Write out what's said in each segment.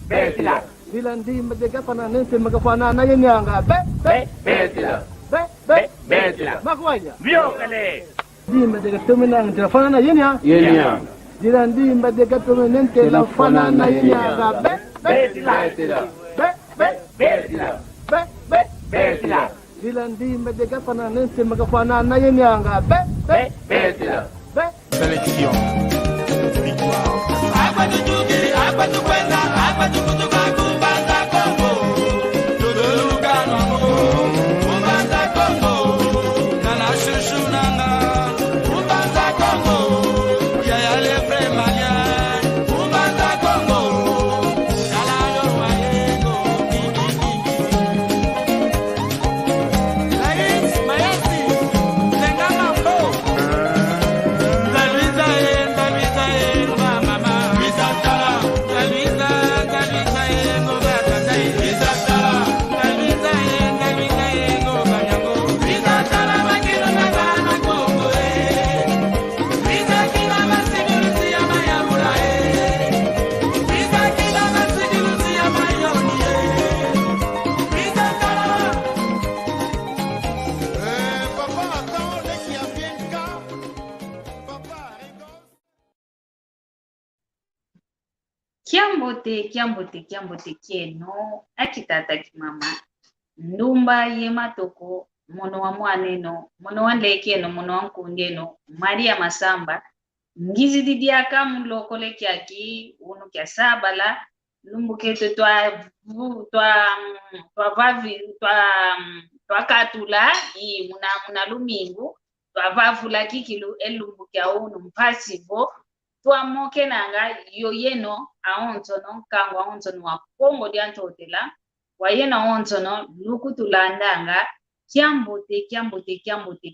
Betila. Dilandi madega pananense magafanana yenyanga. Betila. Betila. Makwanya. Viokale. Di madega tumenang telefonana yenya. Dilandi madega tumenang telefonana yenyanga. Betila. Betila. Dilandi madega pananense magafanana yenyanga. Betila. Sélection. Victoire. Kiambote kieno akitata kimama ndumba yematoko mono wa mwaneno mono wa lekeno mono wa nkungeno Maria Masamba ngizi didiaka mulokole kyaki unu kya sabala lumbuketo twa katula i muna lumingu twa vavula kikilu elumbu kya unu mpasivo tuamoke nanga yoyeno aontono kango aontono wa Kongo diantotela wayena aontono lukutulandanga kiambote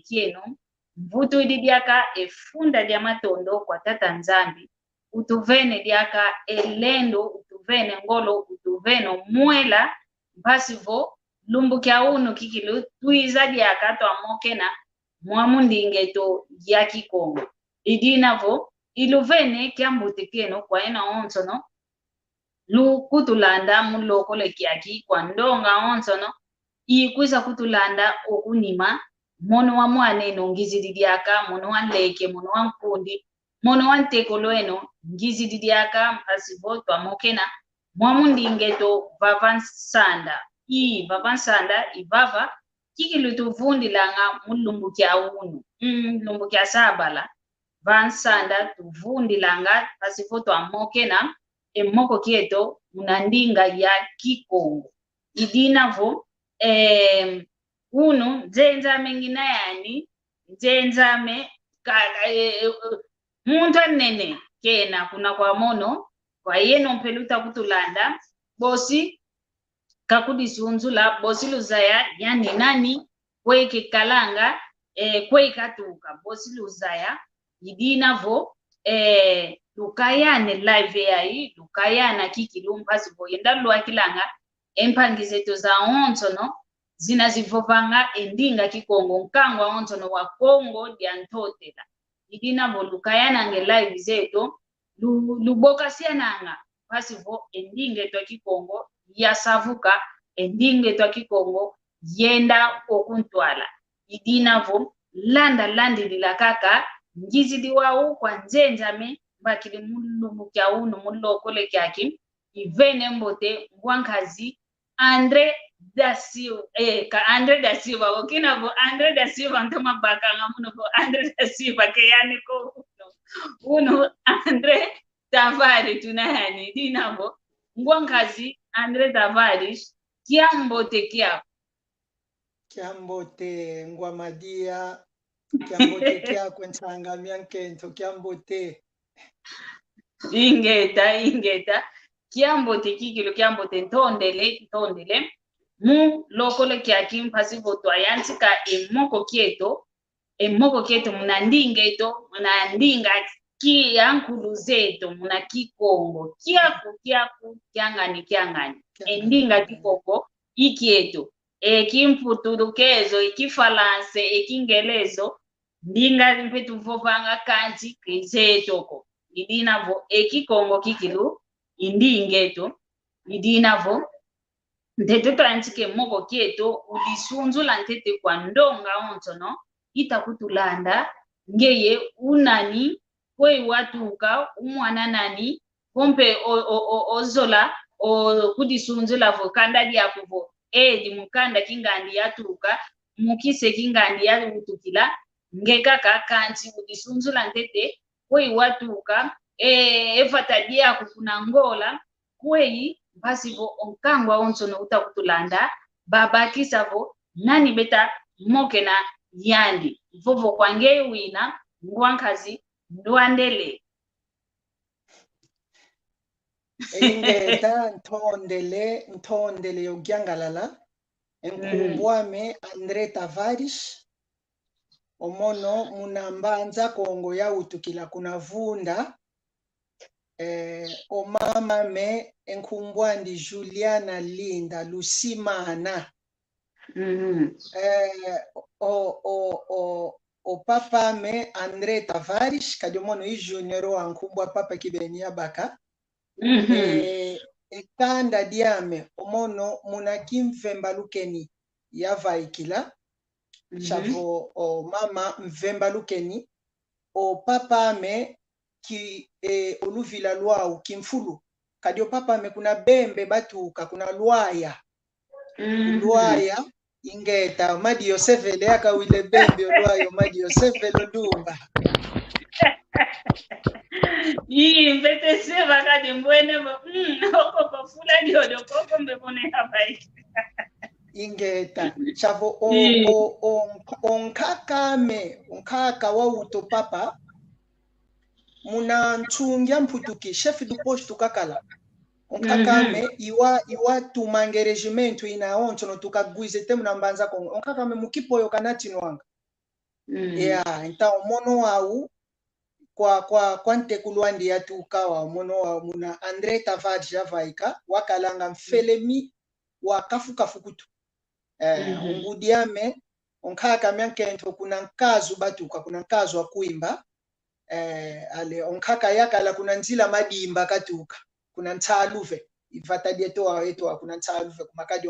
kieno mvutu didiaka efunda dia matondo kwa tata nzambi utuvene diaka elendo utuvene ngolo utuveno mwela mpasivo lumbu kya unu kikilu tuiza diaka tuamoke na mwamundingeto ya Kikongo idinavo iluvene kiambote kieno kwa ena onsono lu kutulanda mulokole kiaki kwa ndonga onsono ikuisa kutulanda okunima mono wa mwaneno ngizididiaka mono wa leke mono wa nkundi mono wa ntekoloeno ngizididiaka mpasivo twamokena mwamundingeto vavansanda ivava kikilutuvundilanga mulumbu kya unu lumbu kya sabala vansanda tuvundilanga pasivo twamokena emoko kieto munandinga ya Kikongo idinavo unu nzenzame ngina yani nzenzame muntu anene kena kuna kwa mono kwa yeno mpeluta kutulanda bosi kakudisunzula bosi luzaya yani nani kweke kalanga kwekatuka bosi luzaya idinavo lukayane live yayi lukayana kikilumpasi boyenda lwakilanga empangizeto za ontono zinazivovanga endinga Kikongo nkangwa ontono wa Kongo diantotela idinavo lukayana nge live zeto luboka siananga pasivo endinga to Kikongo yasavuka endinga to Kikongo yenda okuntwala idinavo landilila kaka ngizidi wao kwa nzenzame bakili mulumbu kya unu mulokole kyaki ivene mbote ngwankazi Andre da Silva okinavo Andre da Silva ntoma baka ngamuno ko Andre da Silva ke yani ko uno Andre Tavares tunahani dinavo ngwankazi Andre Tavares kiambote kiambote ngwamadia kiambote kia kwensanga miankento kiambote ingeta kiambote kikilo kiambote ntondele mu lokole kya kimpasivo twayantika emoko kieto munandingeto munandinga kiyankulu zeto muna Kikongo kiaku kyangani endinga Kikongo ikieto ekimputurukezo ekifalanse ekingelezo ndinga mpetu vovanga kanji kizetoko idinavo Kikongo kikilu indi ingeto idinavo ntete twantike moko kieto ulisunzula ntete kwa ndonga ontono itakutulanda ngeye unani kwe watuka umwana nani pompe ozola o kudisunzula vo kanda diakuvo di mukanda kingandi yatuka mukise kingandi ya utukila ngeka kakanti udisunzula ntete kwe watuka efata diakukuna ngola kweyi basi vo onkangwa onsono utakutulanda babakisa vo nani beta mokena yandi vovo kwange wina ngwankazi ndwandele ingeta ntondele yogyangalala enkumbwame Andre Tavares omono munambanza Kongo ya utukila kuna vunda omama me enkumbwandi Juliana Linda Lusimana o papa me Andre Tavares kadiomono i junior wa nkumbwa papa kibenia baka ekanda diame omono munakimvemba lukeni ya vaikila chavo o mama mvemba lukeni o papa me ki oluvila lwau kimfulu kadio papa me kuna bembe batuka kuna lwaya lwaya ingeta madi Yosefele akawile bembe olwayo madi Yosefele lumba mbete seva kadi mbwene oko kofula diodo koko mbebone habai ingeta chavo onkaka wa uto papa muna nchungia mputuki chef du poste tukakala onkakame iwa tumange regimento ina oncho no tukagwize temu na mbanza Kongo onkakame mukipoyo kanati nwanga nta omono au kwa ntekuluandi ya tukawa omono wa muna Andre Tavares javaika wakalanga mfelemi wa kafu kutu ongudiame onkakame ankento kuna nkazu batuka kuna nkazu wa kuimba ale onkaka yakala kuna nzila madimba katuka kuna ntsaluve ivata dieto eto kuna ntsaluve kumakadi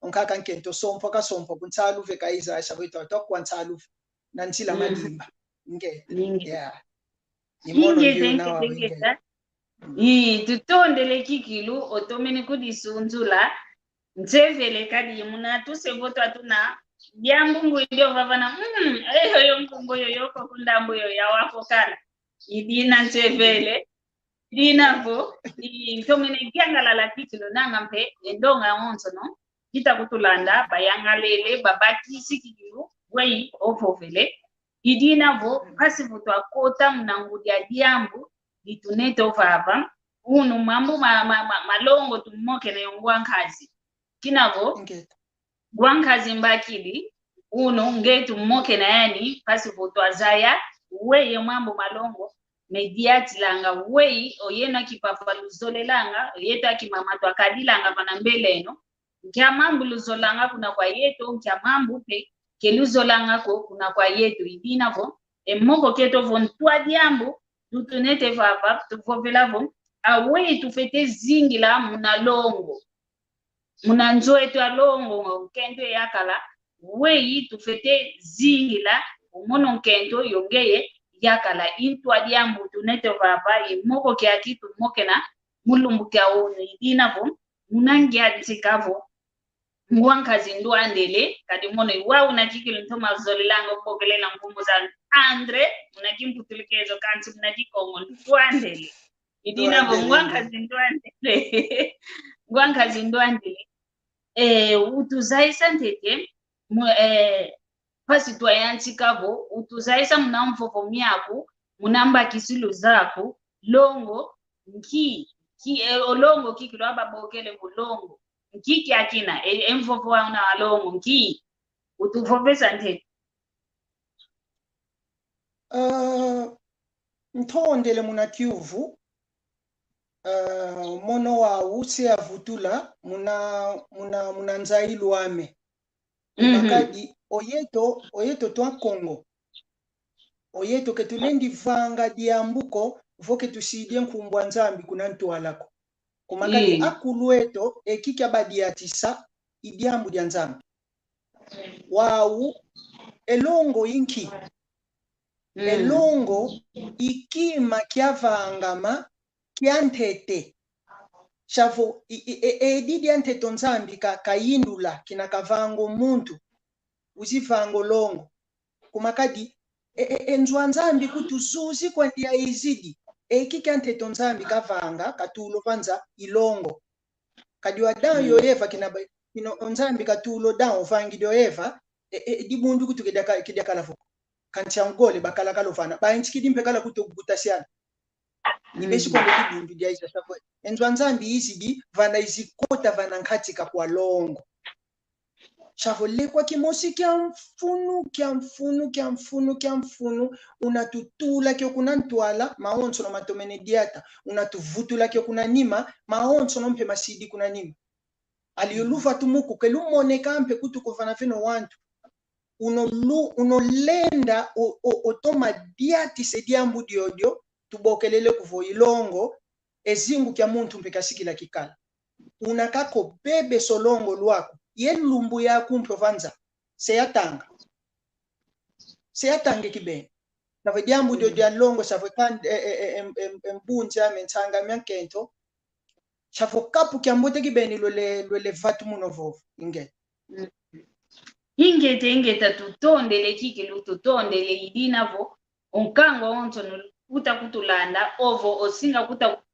onkaka nkento sompo kuntsaluve kaiza shabito to kwa ntsaluve na nzila madimba ngeta imono ndio na wa ngeta tutondele kikilu otomeni kudisunzula ntsevele kadi muna tusevoto atuna yambungu ndio vavana yo mpungu yoyoko kundambu yo ya wako kala idina ntsevele dinavo ntomene gyangala kitilo nanga mpe endonga onso no kitakutulanda bayangalele babakisi kikilu wei ovovele idinavo pasivuto akota mnangudia diambu lituneto vava unu mambu malongo tumoke na yongwankazi kinavo gwankazi mbakili uno ngetu moke na yani pasivuto azaya weye mambo malongo mediati langa wei oyena kipapa luzolelanga oyeta kimamato akadilanga pana mbeleno nkya mambu luzolanga kuna kwa yeto nkya mambu pe keluzolanga ko kuna kwa yeto idinavo emoko keto von twa diambu tutunete vava tuvovelavo awei tufete zingila munalongo muna njoeto ya longo nkento yakala wei tufete zingila umono nkento yongeye yakala intwa diambu tunete vava imoko kya kitu moke na mulumbu kya ono idinavo munangia ntikavo ngwankazi ndwandele kadi mono iwa unakikilo ntoma zolilanga upokelela mkumbu za Andre unakimputulikezo kansi munakikongo ndwandele idinavo ngwankazi ndwandele ngwankazi ndwandele utuzaisa ntete pasi twayanchikavo utuzaisa munamvovo myaku munamba kisilu zaku longo olongo kikilo ababokele mulongo nkiki akina emvovo wana alongo nki utuvovesa ntete ntondele muna Kiuvu mono wa usi avutula muna nzailu ame makadi oyeto twa Kongo oyeto ketulendi vanga diambuko voke tusidie nkumbwa nzambi kuna ntwalako kumakati akulueto ekiki abadiatisa idiambu dia nzambi wau elongo inki elongo ikima kiavangama kiantete shavo edidi antete nzambi kayindula kina kavango muntu uzivango longo kumakadi enzwa nzambi kutuzuzi kwa ndia izidi ekiki antete nzambi kavanga katulo vanza ilongo kadi wadayo eva kina nzambi katulo dawo vangi do eva dibundu kutu kidya kalafu kanchangole bakala kalofana ba nchikidi mpekala kutokubuta siana nibeshi kwa dibundu dia isa safwe enzwa nzambi izidi vana izikota vana nkatika kwa longo shavole kwa kimosi kia mfunu unatutula kio kuna ntwala maonso no matomene diata unatuvutula kio kuna nima maonso no mpe masidi kuna nima aliyolufa tumuku kelumone kampe kutu kufana fino wantu unolenda otoma diati sediambu diodio tubokelele kuvo ilongo ezingu kya muntu mpekasikila kikala unakako bebe solongo lwako yelumbu ya kumpe vanza seyatange kibeni nave diambu diodio alongo savo mbunja mentanga myankento savo kapu kya mbote kibeni lwele vatu munovovu ingete tutondele kikilu tutondele idinavo onkango onto kuta kutulanda ovo osinga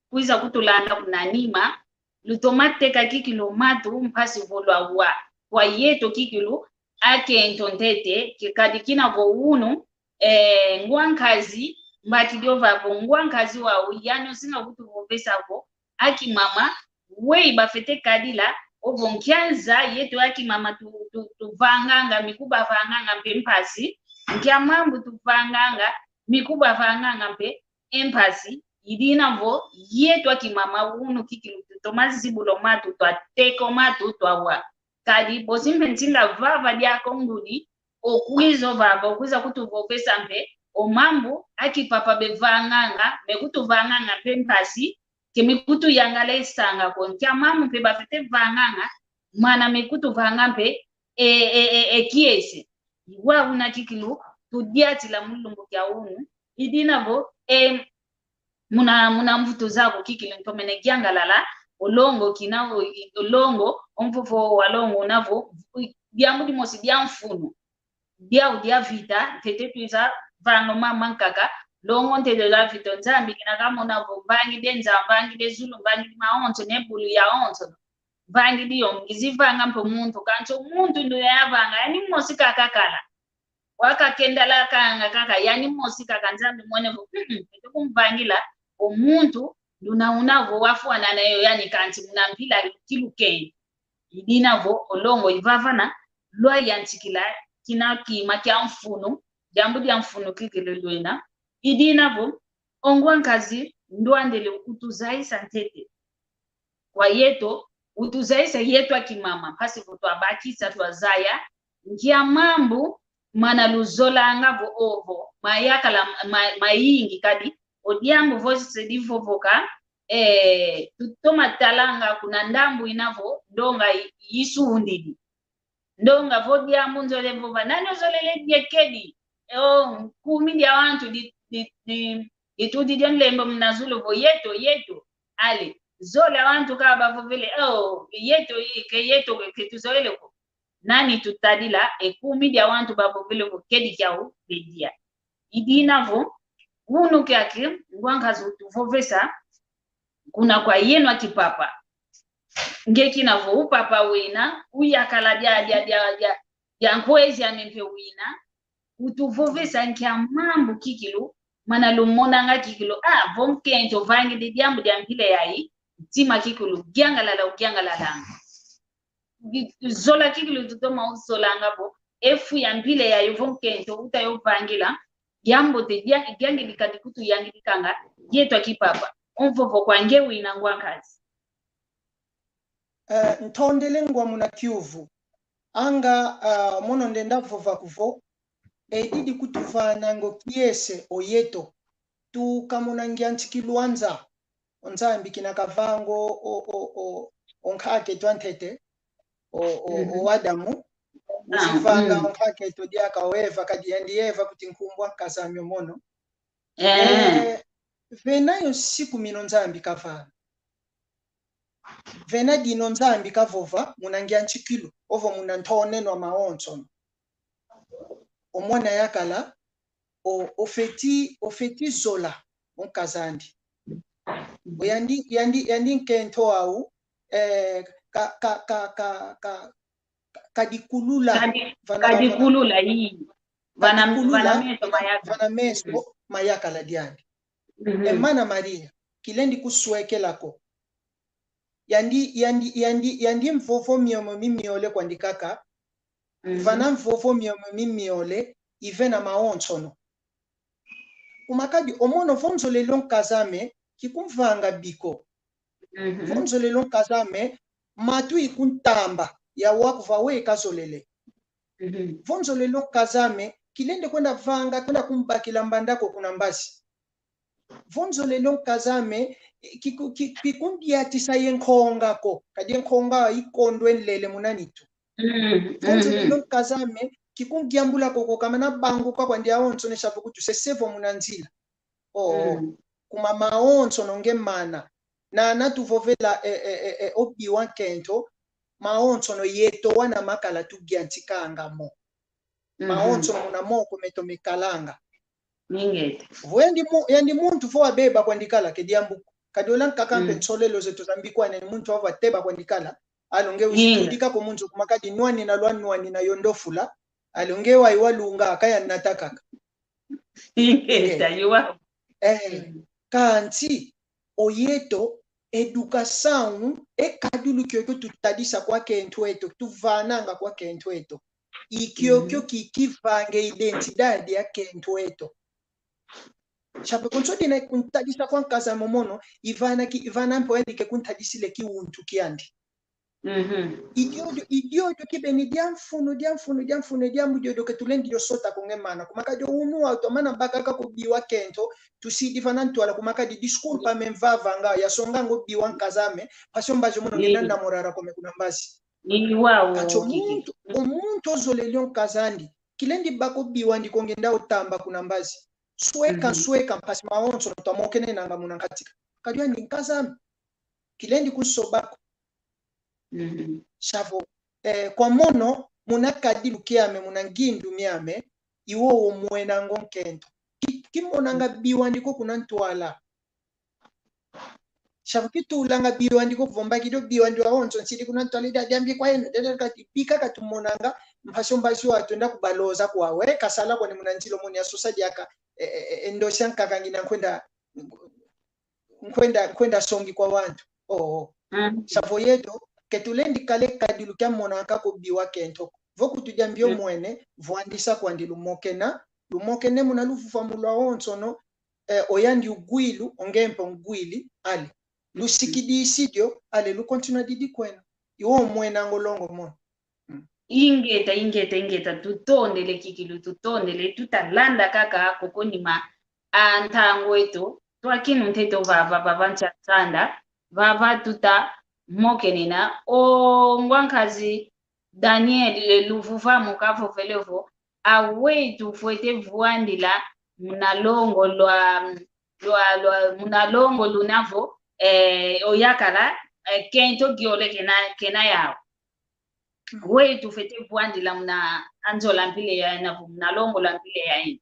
kuiza kutulanda kunanima lutomateka kikilu matu mpasi volwa wa yeto kikilu ake entontete kikadikina vo unu ngwankazi mbati diovavo ngwankazi wa yani osinga kutumovesa vo aki mama wei bafete kadila ovo nkianza yeto aki mama tuvanganga mikuba vanganga mpe mpasi nkia mambu tuvanganga mikuba vanganga mpe empasi idinavo yeto aki mama unu kikilu tomazibulo matu twateko matu twawa kadi bosimbe ntinga vava diako ngudi okwizo vava okwiza kutuvovesa mpe omambu aki papa bevanganga bekutuvanganga mpe mpasi kemikutu yangala isanga kontia mamu mpe bafete vanganga mana mikutu vanga mpe kiese wa una kikilu tudiati la mulungu kya unu idinavo muna mvuto zako kikilu ntomene gyangalala olongo kinao olongo omfofo walongo navo diamudi mosi diamfunu dia vita tete tuiza vanga mama nkaka longo ntede la vita nzambi kina kama unavo vangi denza vangi dezulu vangi maonto nebulu ya onto vangi dio ngizivanga mpo muntu kancho muntu ndo yavanga yani mosi kakakala wakakenda la kanga yani mosi kakanzambi mwenevo tete kumvangila omuntu nduna unavo wafuana nayo yani kanti munampila kilukeni idinavo olongo ivavana lwa yantikila kina kima kya mfunu jambu dia mfunu kikilelwena idinavo ongwankazi ndwandele utuzaisa ntete kwa yeto utuzaisa yetu akimama pasi kutwabakisa twazaya nkia mambu mana luzola ngavo ovo mayakala mayingi kadi odiambu voice divovoka tutoma talanga kuna ndambu inavo ndonga yisuundidi ndonga vodiambu nzolevo vanani ozolele diekedi kumi dia wantu itudi dia nlembo mnazulo vo yeto ale zola wantu kaba vovele yeto ketuzolele ko nani tutadila kumi dia wantu babovele vo kedi kyao bedia idinavo unu kyake ngwangazi utuvovesa kuna kwa yenu akipapa ngeki navo upapa wina uyakala dia nkwezi amempe wina utuvovesa nkia mambu kikilu mana lumona nga kikilu vomkento vangi de diambu dia mpile yai tima kikilu gyangalala zola kikilu tutoma usolanga bo efu ya mpile yai vomkento utayo vangila yambo te gyangi likadikutu yangi likanga yetu akipapa onvovo kwa ngewu inangwa kazi ntondele ngwa muna kiuvu anga mono ndenda vova kuvo edidi kutuvana ngo kiese oyeto tukamunangia ntikiluanza onzambi kina kavango onkake twantete o Adamu uzivanga onkake todia kaweva kadiendieva kuti nkumbwa kazamyo mono venayo siku mino nzambi kavana vena dino nzambi kavova munangia ntikilu ovo munantonenwa maonso omwana yakala ofeti zola onkazandi yandi nkento au kadikulula hii vana meso mayakala diandi emana Maria kilendi kuswekelako yandi mfofo miomo mimiole kwandikaka vana mfofo miomo mimiole ivena maonsono umakadi omono vonzo lelo kazame kikumvanga biko vonzo lelo kazame matu ikuntamba ya wakuva we kazolele vonzo lelo kazame kilende kwenda vanga kwenda kumbakila mbandako kuna mbasi vonzo lelo kazame kikundia tisaye nkongako kadi nkonga ikondwe nlele munanitu vonzo lelo kazame kikungiambula koko kamana bangu kwa ndia onso neshapo kuti sesevo munanzila kuma maonso nonge mana na natuvovela obiwa kento maonso no yeto wana makala tugiantikanga mo maonso muna moko meto mekalanga ningete yandi muntu vo abeba kwandikala kediambu kadolan kakampe nsolelo zetu zambikwa ne muntu ava teba kwandikala alonge uzitudika ko muntu kumakadi nwani na lwanwani na yondofula alonge wa iwalunga kaya natakaka ningeta yuwa kanti oyeto educação ekadulu kyokyo tutadisa kwa kento eto tuvananga kwa kento eto ikyokyo kikivange identidade ya kento eto chapo konsoti na kuntadisa kwa kaza momono ivana mpoelike kuntadisile kiuntu kiandi idiodo kibeni diamfuno diamudiodo ketulendi yosota kongemana kumakadi unu automana bakaka kubiwa kento tusidi fanantwala kumakadi disculpa memvavanga yasonga ngo biwa nkazame pasombaje mono ngenanda morara kome kuna mbasi ni wao kacho omuntu ozolelyo nkazandi kilendi bako biwa ndikongenda utamba kuna mbasi sweka mpasi maonso twamokene nanga munankatika kadwa ndi nkazame kilendi kusobako shavo kwa mono munakadi lukiame munangindu miame iwo mwena ngonkento kimonanga biwa ndiko kunantwala shavo kitulanga biwa ndiko vomba kido biwa ndiwa onso nsidi kunantwala diambi kwa eno dedekati pika katumonanga mpashombashi watu nda kubaloza kwawe kasala kwa ni munanjilo moni ya sosadi yaka endoshanka kangina kwenda songi kwa wantu shavo yeto ketulendi kale kadilu kya monaka ko biwa kento voku tujambio mwene voandisa kwa ndi lumokene muna lufufa mulwa onsono oyandi ugwilu ongempo ngwili ale lusikidi isidio ale lu continue didi kwena iwo mwena ngolongo mo ingeta tutondele kikilu tutondele tutalanda kaka kokonima antango eto twakinu nteto vava nchatsanda vava tuta mokenina o ngwankazi Daniel luvuva mukavo velevo awetu fuete vuandila munalongo munalongo lunavo oyakala kento giole kena yao wetu fuete vuandila muna anzola mpile ya navu munalongo la mpile ya ino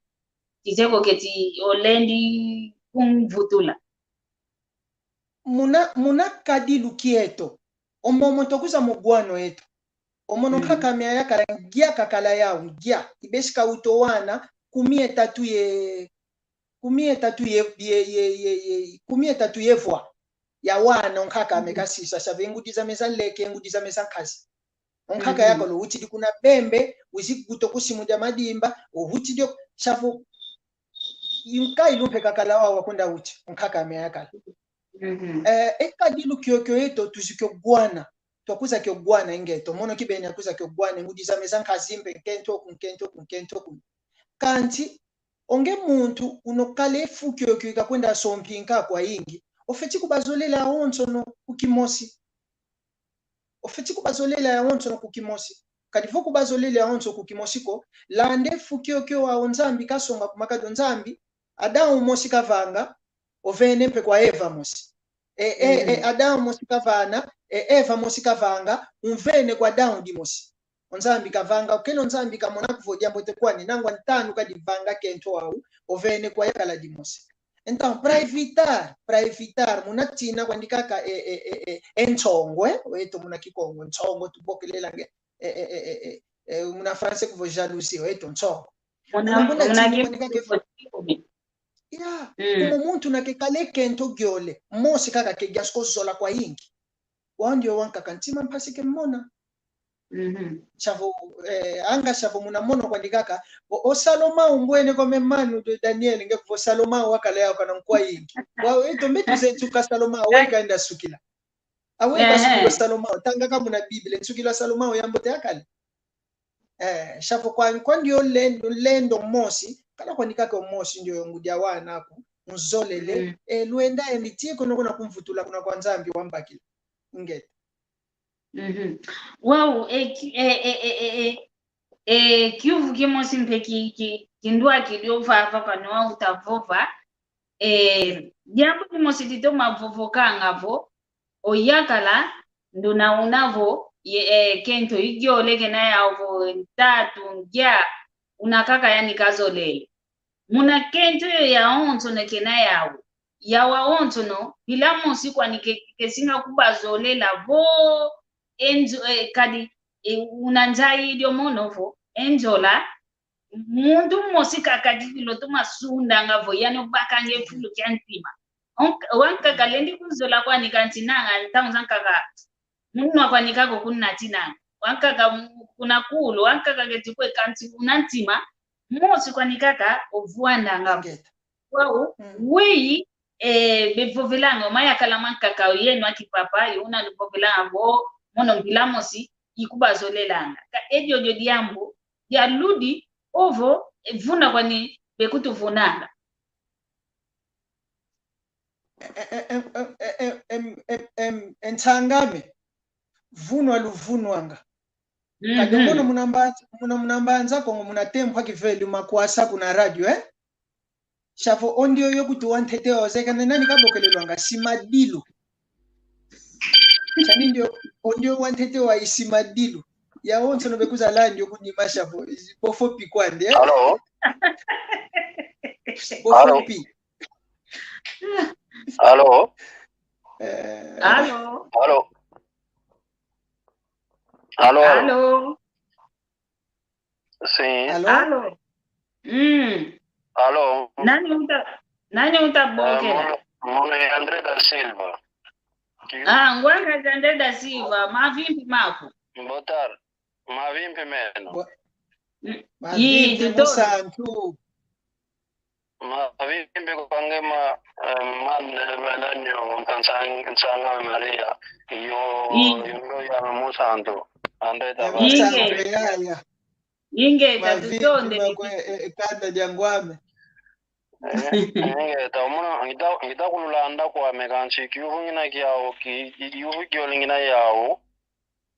kiteko keti olendi kumvutula muna kadilu kieto omomo tokuza mugwano eto omono kaka mya yakala ngia kakala yao ngia ibeshika utowana kumie tatu yevwa ya wana onkaka mekasisa shabe ngudiza meza leke ngudiza meza kazi onkaka yako lo uti kuna bembe uzikuto kusimuja madimba uhuti dio shafu yunkai lumpe kakala wao wakwenda uti onkaka mya yakala ekadilu kyokyo eto tuzikyo gwana twakuza kyo gwana ingeto mono kibeni akuza kyo gwana ngudiza meza nkazimbe kento kanti onge muntu unokale fukyo kika kwenda sompinka kwa ingi ofeti kubazolela onso no kukimosi ofeti kubazolela onso no kukimosi kadifo kubazolela onso kukimosiko lande fukyo kyo wa onzambi kasonga kumakado nzambi Adamu mosi kavanga ovene mpe kwa Eva mosi Adamu mosi kavana Eva mosi kavanga umvene kwa Adamu di mosi onzambi kavanga okelo nzambi kamona kuvodia mbote kwani nangwa ntanu kadivanga kento au ovene kwa yakala di mosi. Então para evitar munatina kwandikaka enchongwe weto muna Kikongo nchongo tubokelela nge muna France kuvo jalousie weto nchongo ya como muntu nakekale kento gyole mosi kaka kegasko zola kwa ingi wandio wanka kantima mpasike mmona chavo anga chavo muna mono kwandikaka o Saloma umbwene kwa memanu de Daniel ngekuvo Saloma wakale yao kana nkwa ingi wa eto metu zentuka Saloma weka enda sukila aweka sukila Saloma tanga kama na Biblia sukila Saloma yambote akale chavo kwa ndio lendo mosi kana kwandikaka mosi ndio ngudia wana hapo mzolele luenda emitie kono kuna kumvutula kuna kwa nzambi wambakila ngete Wow, kiuvu kimosi mpe kindua kiliovava kanoa utavova jambo kimosi tito mavovoka ngavo oyakala nduna unavo kento igiole kena yavo ntatu ngya unakaka yani kazolele muna kento ya onzo na kena yawo yawa onzo no bila mosi kwa nikesinga kubazolela vo enzo kadi unanjai idio monovo enjola mundu mosi kakadikilo tumasunda ngavo yani bakange fulu kyantima wanka kalendi kuzola kwa nikantinanga ntangu kaka munwa kwa nikako kunatinanga wanka kuna kulu wanka kagetikwe kanti unantima mosi kwa nikaka ovuanda ngavo wao wei bevovelanga maya kala mankaka yenu akipapa yuna bevovelanga vo mono mbilamosi ikubazolelanga ka edio diambo ya ludi ovo vuna kwani bekutuvunanga entangame vunwa luvunwanga kade mono munambanza kongo munatempa kiveli makwasa kuna radio shafo ondio yokuti wantete ozeka nani kabokelelwanga simadilu chani ndio wantete wa isimadilu ya onso no bekuza landi yokunyima shafo bofo pikwande Hello. bofo pi Hello. Hello. Hello. Hello. Hello. Sim. Hello. Hello. Nani utabokela? Mune Andre da Silva. Ngwanga Andre da Silva, mavimbi mako. Botar. Mavimbi meno. mavimbi musantu Mavimbi kwange mananyo kansanga Maria. Yo ya musantu. Andre da musantu Inge tatutonde kada jangwame ngita kululanda kwa mekanchi kiuvu ngina kiao kiuvu kiolingina yao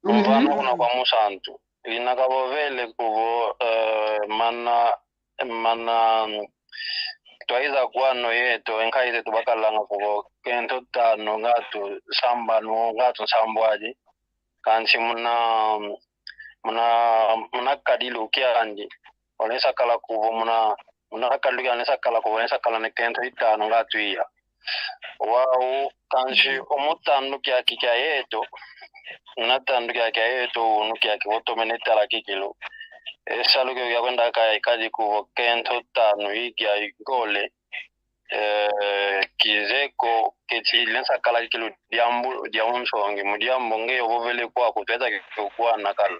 mvana kuna kwa musantu inakavovele kuvo mana twaiza kwano yeto enkaite tubakalanga kuvo kento tano ngatu sambano ngatu sambwaji kanchi muna kadilu kianji olesa kala kuvo muna kaluga nesa kala kuvo nesa kala nekento itano ngatu iya wao kanchi omutanu kya yeto natanu kya yeto nukia kivoto menetala kikilo esalugo ya kwenda kaji kuvo kento tano igya igole kizeko ketilensa kala kilo diambu diamunsongi mudiambo ngeyo vovele kwa kutweza kwa nakala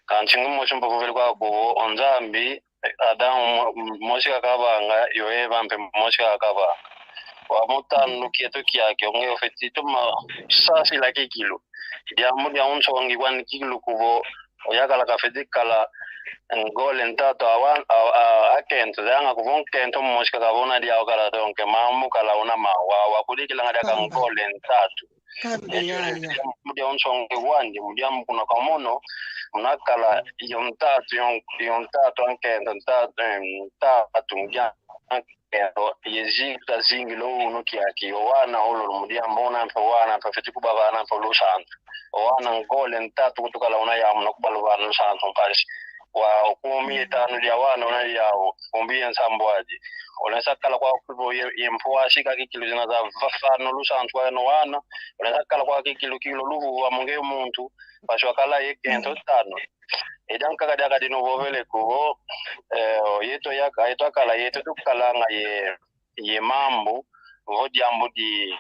kanchingu moshimba vovele kwa kuvo onzambi Adamu moshika kabanga yoeva mpe moshika kabanga wa mutanu kieto kiake onge ofetito ma sasi la kikilo diambu diamunsongi kwani kikilo kuvo oyakala kafetikala ngole ntatu akento zanga kuvonkento moshka kabona dia okala donke mamu kala una mawa kudikila ngada ka ngole ntatu kambe ya mudi onsonge wandi mudi amkuna kamono unakala yon tatu ankento ntatu ngya ankento yezika zingilo unukiaki wana olo mudi ambona mpa wana mpa feti kubaba mpa lusanta wana ngole ntatu kutukala una yamu nakubalwana lusanta mparishi wa kumi etano lya wana una yawo kumbi ensambwaji olesa kala kwa kubo yempoa shika kikilu zina za vafano lusantu wa no wana olesa kala kwa kikilu luhu wa munge umuntu basho kala yekento tano edan kaga daga dino bovele ko yeto yaka yeto kala yeto tukala nga ye mambo vodi ambudi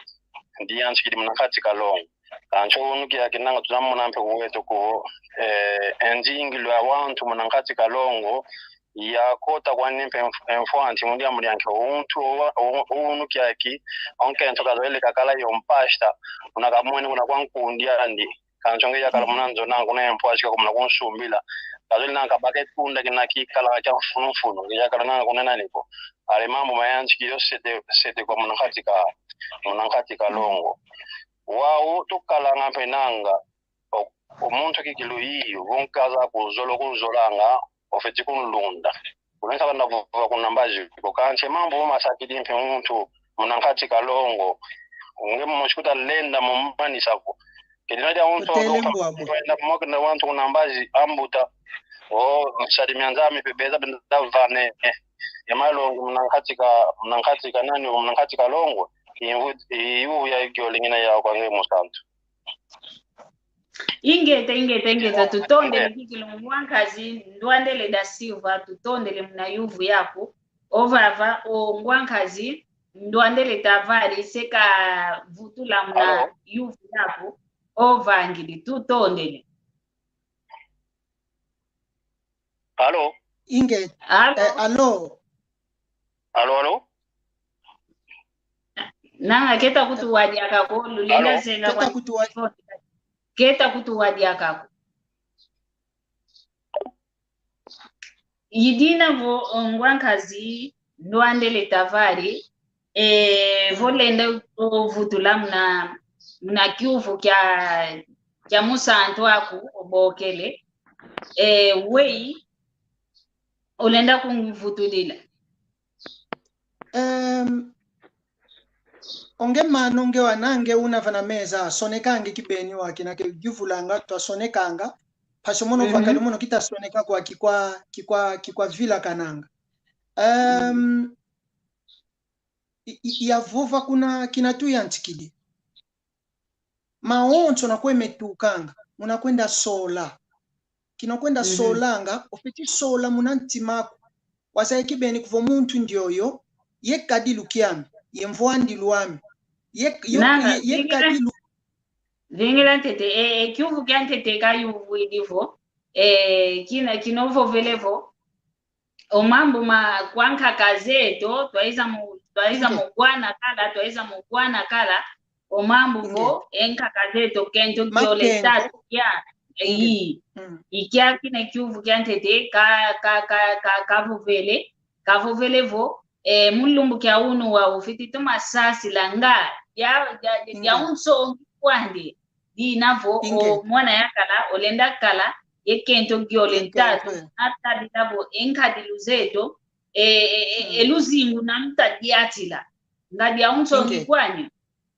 ndiyansi kidi mnakati kalong kancho unuki akinanga tunamuna mpe weto ko enjingi lwa wantu mnankati kalongo ya kota kwa nimpe mfuanti mundia mlianke unuki aki onke ntoka zoele kakala yompashta unakamweni kwa nkundia andi kanchonge ya kala munanzo nangu na mpwashika kumna kunsumbila kazoli nanka baket kunda kinaki kala cha funufunu ya kala nanga kunena nipo ale mambo mayanchi kiyo sete kwa mnankati kalongo wao tukala ngampe nanga omuntu kikilu hiyo vonkaza kuzolanga ofeti kunlunda kunesa banda vuva kunambaji kokanche mambo masakidi mpe muntu mnankati kalongo unge mshikuta lenda mumbani sako kedina dia muntu kwenda mmoja na wantu kunambaji ambuta mshadi mianzami pebeza benda vane yamalongo mnankati kanani mnankati kalongo iwu ya ikyo lingina ya kwa nge musantu ingeta tutondele kikilo mwankazi ndwandele da silva tutondele mna yuvu yako ovava o mwankazi ndwandele tavari seka vutula mna yuvu yako ovangili tutondele Halo Halo nanga keta kutuwadi akako lulenda senga kwa keta kutuwadi akako yidina vo ngwankazi ndwandele tavari volenda vutula mna kyuvu kya musantu aku obokele wei olenda kumvutulila onge manonge wanange unavana meza sonekange kibeni wake na kivulanga twasonekanga pashomono vakali mono kitasoneka kwa kikwa vila kananga yavuva kuna kinatu yantikidi maoncho na kwemetukanga munakwenda sola kinakwenda solanga ofiti sola munantimako wasaye kibeni kuvo muntu ndioyo yekadilu kiami yemvwandi luami yekadilu vingila tete kyuvu kyantete kayuvu idivo kinovo velevo omambo ma kwanka kazeto twaiza mugwana kala omambo vo enka kazeto kento kyole tatu ya ikia kina kyuvu kyantete kavovele vo mulumbu kya unu wa ufiti tuma sasi langa ya unso kwande dinavo mwana yakala olenda kala yekento gyole ntatu hata ditabo enkadiluzeto eluzingu na mtadiatila ngadi ya unso kwanya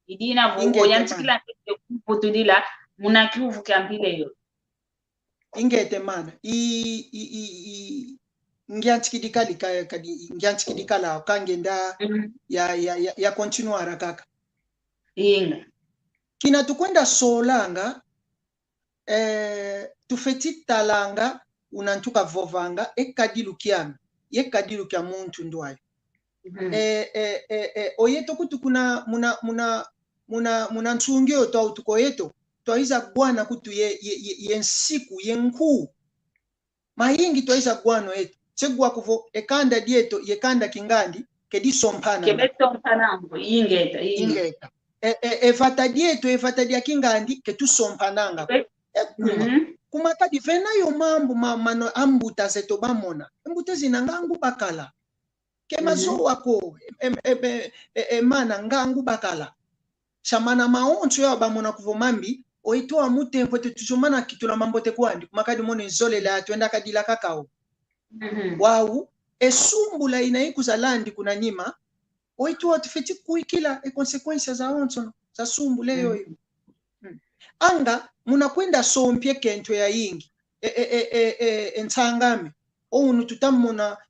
idinavo yantikila kuputudila muna kyuvu kya mpileyo ingete mana ngyanchikidikala kangenda ya continuara kaka inga kina tukwenda solanga tufeti talanga unantuka vovanga ekadilu kiami yekadilu kya muntu ndwayo oyeto kutu kuna muna ntungio twa tukoyeto twaiza bwana kutu yensiku yenkuu mayingi twaiza bwano eto segwa kuvo ekanda dieto yekanda kingandi kedisompanango ingeta evata dia kingandi ketusompananga kumakadi vena yo mambo mano ambuta zeto bamona mbuta zinangangu bakala kemazo wako mana ngangu bakala shamana maoncho ya bamona kuvomambi oitoa mutempo tetujumana kitula mambo tekwandi kumakadi mone zole la twenda kadila kakao wau esumbula inaikuza landi kuna nyima oitoa tufeti kuikila consequences za oncho za sumbule yoyo anga munakwenda sompye kento ya yingi ensangame onu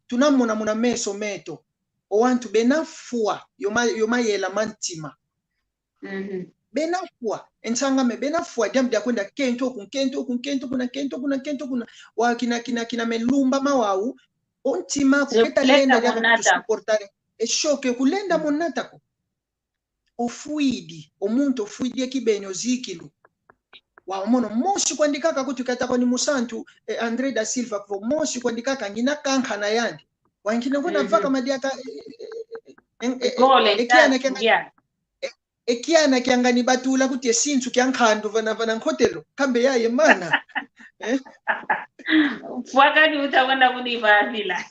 tunamona muna meso meto owantu benafua yoma yela mantima benafua ensangame benafua jambi ya kwenda kento kuna wakina melumba mawau ontima kupeta lenda ya kutusuportare eshoke kulenda monatako ofuidi omuntu ofuidi ekibenyo zikilu wa mono moshi kwandikaka kuti katako ni musantu Andre da Silva kwa moshi kwandikaka ngina kankana yandi wangine ngona vaka madiaka ekiana kiangani batula kuti esintu kyankhandu vana nkotelo kambe yaye mana wakati utakwenda kudivavila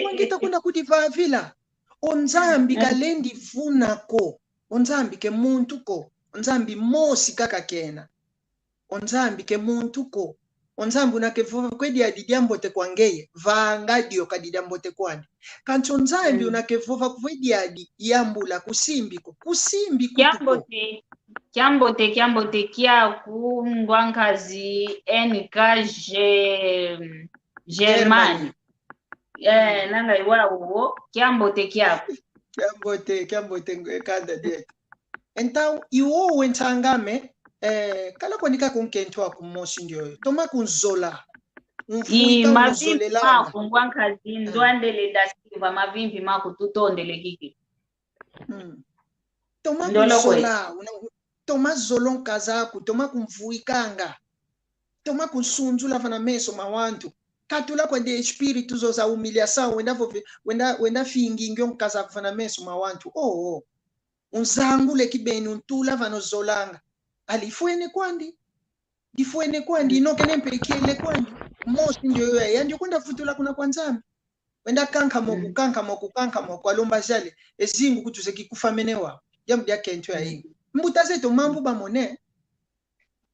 wangita kwenda kudivavila onzambi kalendi vunako onzambi ke muntu ko onzambi mosi kaka kena onzambi ke muntu ko onzambi unakevuva kwedi adidiambote kwangeye vangadio kadidiambote kwani kancho onzambi unakevuva kwedi adi yambula kusimbi kutuko Kiambote kia kungwankazi NKG Germany nanga iwawo kiambote kiako kiambote kanda de então iwo wentangame kala kwanika kunkento wa kumoshi ndio toma kunzola mfuita unzolela mako ngwankazi ndwandele da Silva mavimbi mako tutondele kiki toma kunzola toma zolon kazaku toma kumvuikanga toma kunsunzula vana meso mawantu katula kwende espiritu zo za humiliação wenda fingingi onkazaku vana meso mawantu unzangule kibeni untula vano zolanga alifuene kwandi inoke nempekele kwandi mosi ndio ya ndio kwenda futula kuna kwanzami wenda kanka moku alomba jale ezingu kutuze kikufamenewa jambo yake kento ya hingi mbuta zeto mambu bamone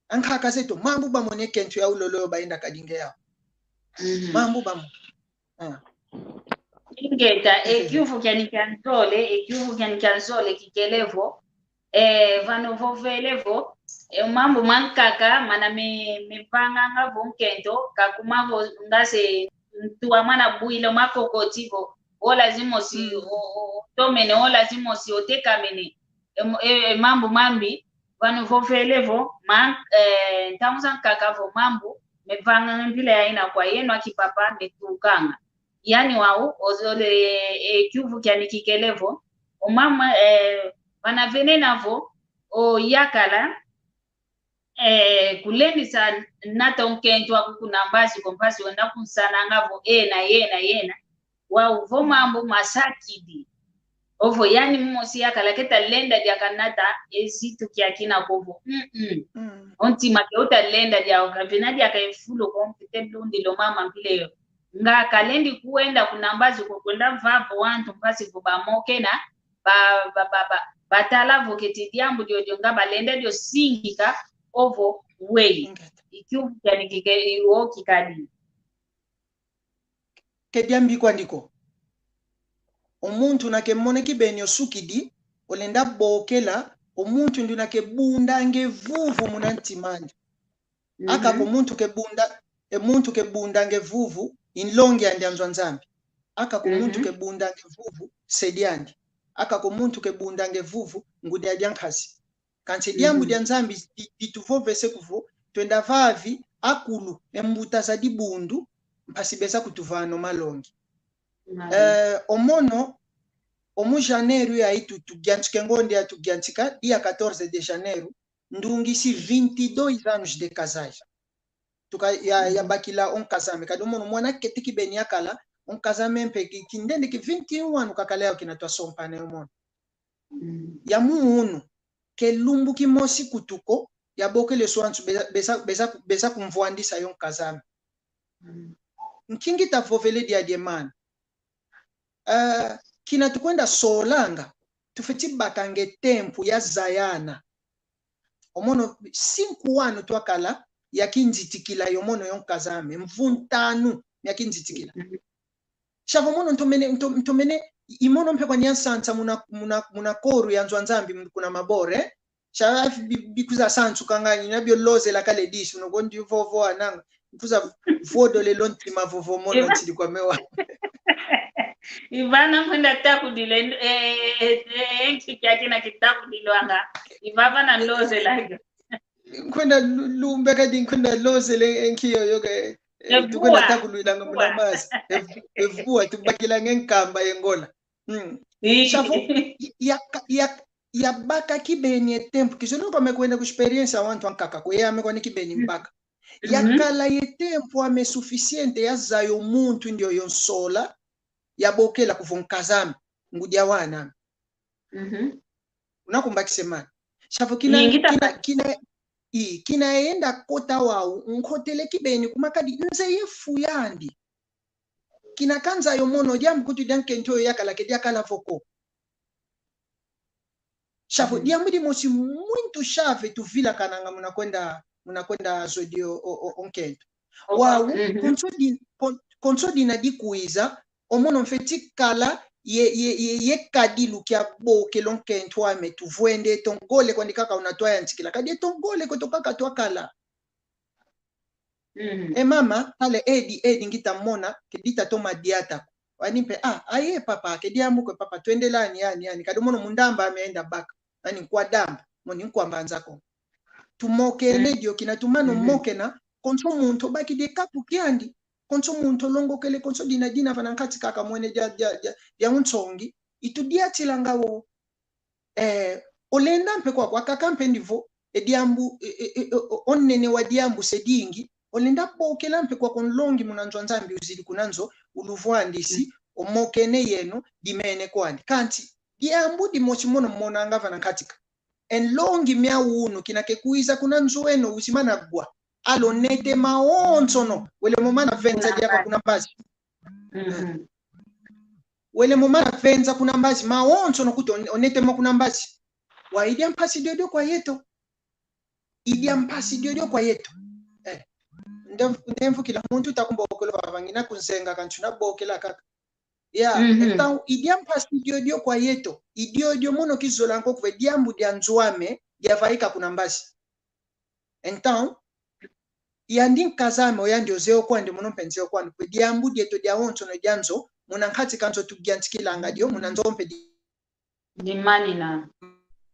ankaka zeto mambu bamone kento ya ulolo baenda kadinge yao mambu bamone ingeta ekyufu kyanikanzole kikelevo vanovovelevo mambo mankaka mana mipanga ngavo nkento kakumavo ngase ntuwa mana builo makokotivo lazima si tomene lazima si otekamene mambo mambi vanovovelevo ntamuza nkakavo mambo mepanga mpile ya ina kwa yenu akipapa metukanga yani wao ozole kyuvu kyani kikelevo omama vanavene navo yakala kulendi sa nata unkento akukuna mbasi kompasi wenda kunsana ngavo yena wao vo mambo masakidi ovo yani mmosi yakala keta lenda jakanata ezitu kyakina kovo onti makeuta lenda ja kavinadi akaifulo kompite blundi lo mama mpileyo nga kalendi kuenda kunambazi kwenda vapo wantu mpasi kubamoke na batala voketi diambu dio nga balenda dio singika ovo wei ikiu yani kike kikadi kediambi kwandiko omuntu nakemone kibenyo sukidi olenda bokela omuntu ndi nakebunda ngevuvu munantimanje aka ko muntu kebunda ngevuvu inlongi andi anzwa nzambi aka ko muntu kebunda ngevuvu sediandi aka ko muntu kebunda ngevuvu ngudi adyankhazi kanse diambu dya nzambi dituvovese kuvo twenda vavi akulu embuta za dibundu mpasibesa kutuvano malongi omono omu janeiro ya itu tugyantsike ngonde ya tugyantsika dia 14 de janeiro ndungisi 22 anos de casagem tuka ya bakila on casame kadi omono mwana ketiki beni yakala on casame mpeki kindende ki 21 anu kakala yao kinatwa sompane omono ya muunu ke lumbu kimosi kutuko ya bokele swantu beza kumvuandisa yon kazame nkingi tavovele dia diemana kina tukwenda solanga tufeti bakange tempu ya zayana omono 5 wanu twakala yakinzitikila yomono yon kazame mvuntanu yakinzitikila shavo mono ntomene imono mpe kwa nyansansa muna koru ya nzwanzambi kuna mabore shava bikuza sansu kangani nabyo loze la kale dishi unogondi vovo ananga kuza vodo le lonti mavovo mono ntili kwa mewa Ivana kwenda taku dile enki kyake na kitabu dilwanga ivava na loze laga kwenda lumbe kadi kwenda loze le enki yoga tukwenda taku lulanga mulamazi evua tubakila ngenkamba yengola shavo ya baka kibeni tempo kizono kwa mekwenda ku experience wantu ankaka ko yame kwa nikibeni mbaka yakala ye tempo ame sufficiente ya zayo muntu ndio yonsola ya bokela kuvonkazame ngudia wana unakumba kisemana shavo kinaenda kota wao nkotele kibeni kumakadi nze yefu yandi kina kanza yo mono diam kutu danke nto yakala ke diakala voko shavo diamudi mosi muito chave tu vila kananga munakwenda zodio onkento wao konsodi na dikuiza omono mfeti kala ye kadilu kia boke lonkento ame tu vuende tongole kwa ndikaka unatoa ntikila kadi tongole kotokaka twakala mama pale edi ngita mona kedita toma diata wanipe aye papa kediamu kwa papa tuendelani yani kadomono mundamba ameenda baka yani kwa damba moni nkwamba nzako tumoke ledio kinatumano moke na konso muntu baki de kapu kiandi konso muntu longo kele konso dina vanankati kaka mwene ya unsongi itudia tilangawo olenda mpe kwa kakampe ndivo ediambu onnene wa diambu sedingi olenda bokela mpe kwa konlongi munanzo nzambi uzili kunanzo uluvwandisi omokene yeno dimene kwandi kanti diambu dimochimono mona ngava nankatika enlongi mya unu kinake kuiza kunanzo weno uzimana gwa alonete maonzono wele momana venza diaka kuna mbazi wele momana venza kuna mbazi maonzono kuti onete mo kuna mbazi wa idia mpasi diodio kwa yeto idia mpasi diodio kwa yeto ndemvu kila muntu takumba okolo bavangina kunsenga kanchuna bokela kaka então idia mpasi diodio kwa yeto idiodio mono kizola nko kuve diambu dia nzwame dia vaika kuna mbazi então yandi nkazame oyandi ozeo kwandi mono mpenzeo kwandi kwe diambu dieto dia onzo no dianzo muna nkati kanzo tugiantikilanga dio muna nzompe di mani na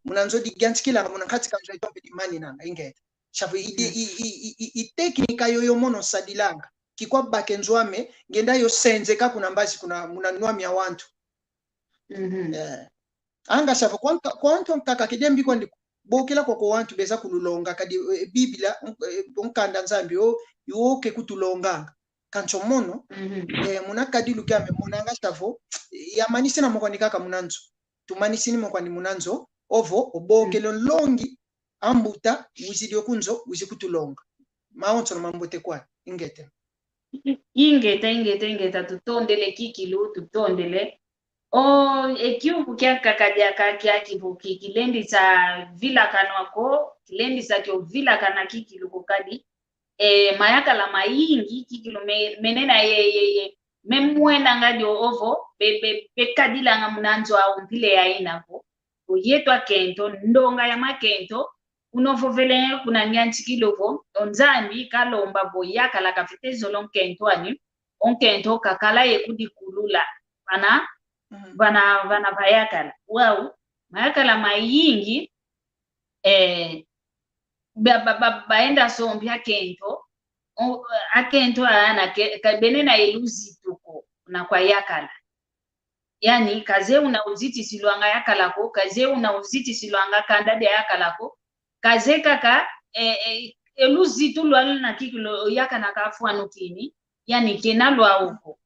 muna nzo digiantikilanga muna nkati kanzo nzompe di mani nanga ingeta shafu i teknika yoyo mono sadilanga kikwa bakenzwame ngenda yo senze ka kuna mbazi kuna munanwami ya wantu anga shafu kwanto nkaka kidembi kwa ndiku bokela kwa wantu beza kululonga kadi biblia onkanda nzambi yoke kutulonganga kancho mono munakadi lukame munanga shafu yamanisi na mokoni kaka munanzo tumanisi ni mokoni munanzo ovo obokelo longi ambuta wizidio kunzo wizikutulonga maonzo no mambote kwa ingeta tutondele kikilu tutondele ekiuku kya kakadia kya kivuki kilendi sa vila kanwako kilendi sa kyo vila kana kikilu kokadi mayaka la mayingi kikilu menena ye memwena ngadio ovo be kadila nga munanzo au mpile ya inako oyetwa kento ndonga ya makento unovovele kuna nyanchi kilovo onzambi kalomba boyaka la kafitezo lonkento ani onkento kakala yekudi kulula vana vayakala wao mayakala mayingi baenda sombi akento ana benena eluzi tuko na kwa yakala yani kaze una uziti silwanga yakalako kaze una uziti silwanga kandade yakalako kaze kaka eluzi tulwala na kikilo yakana kafuano kini yani kenalwa uko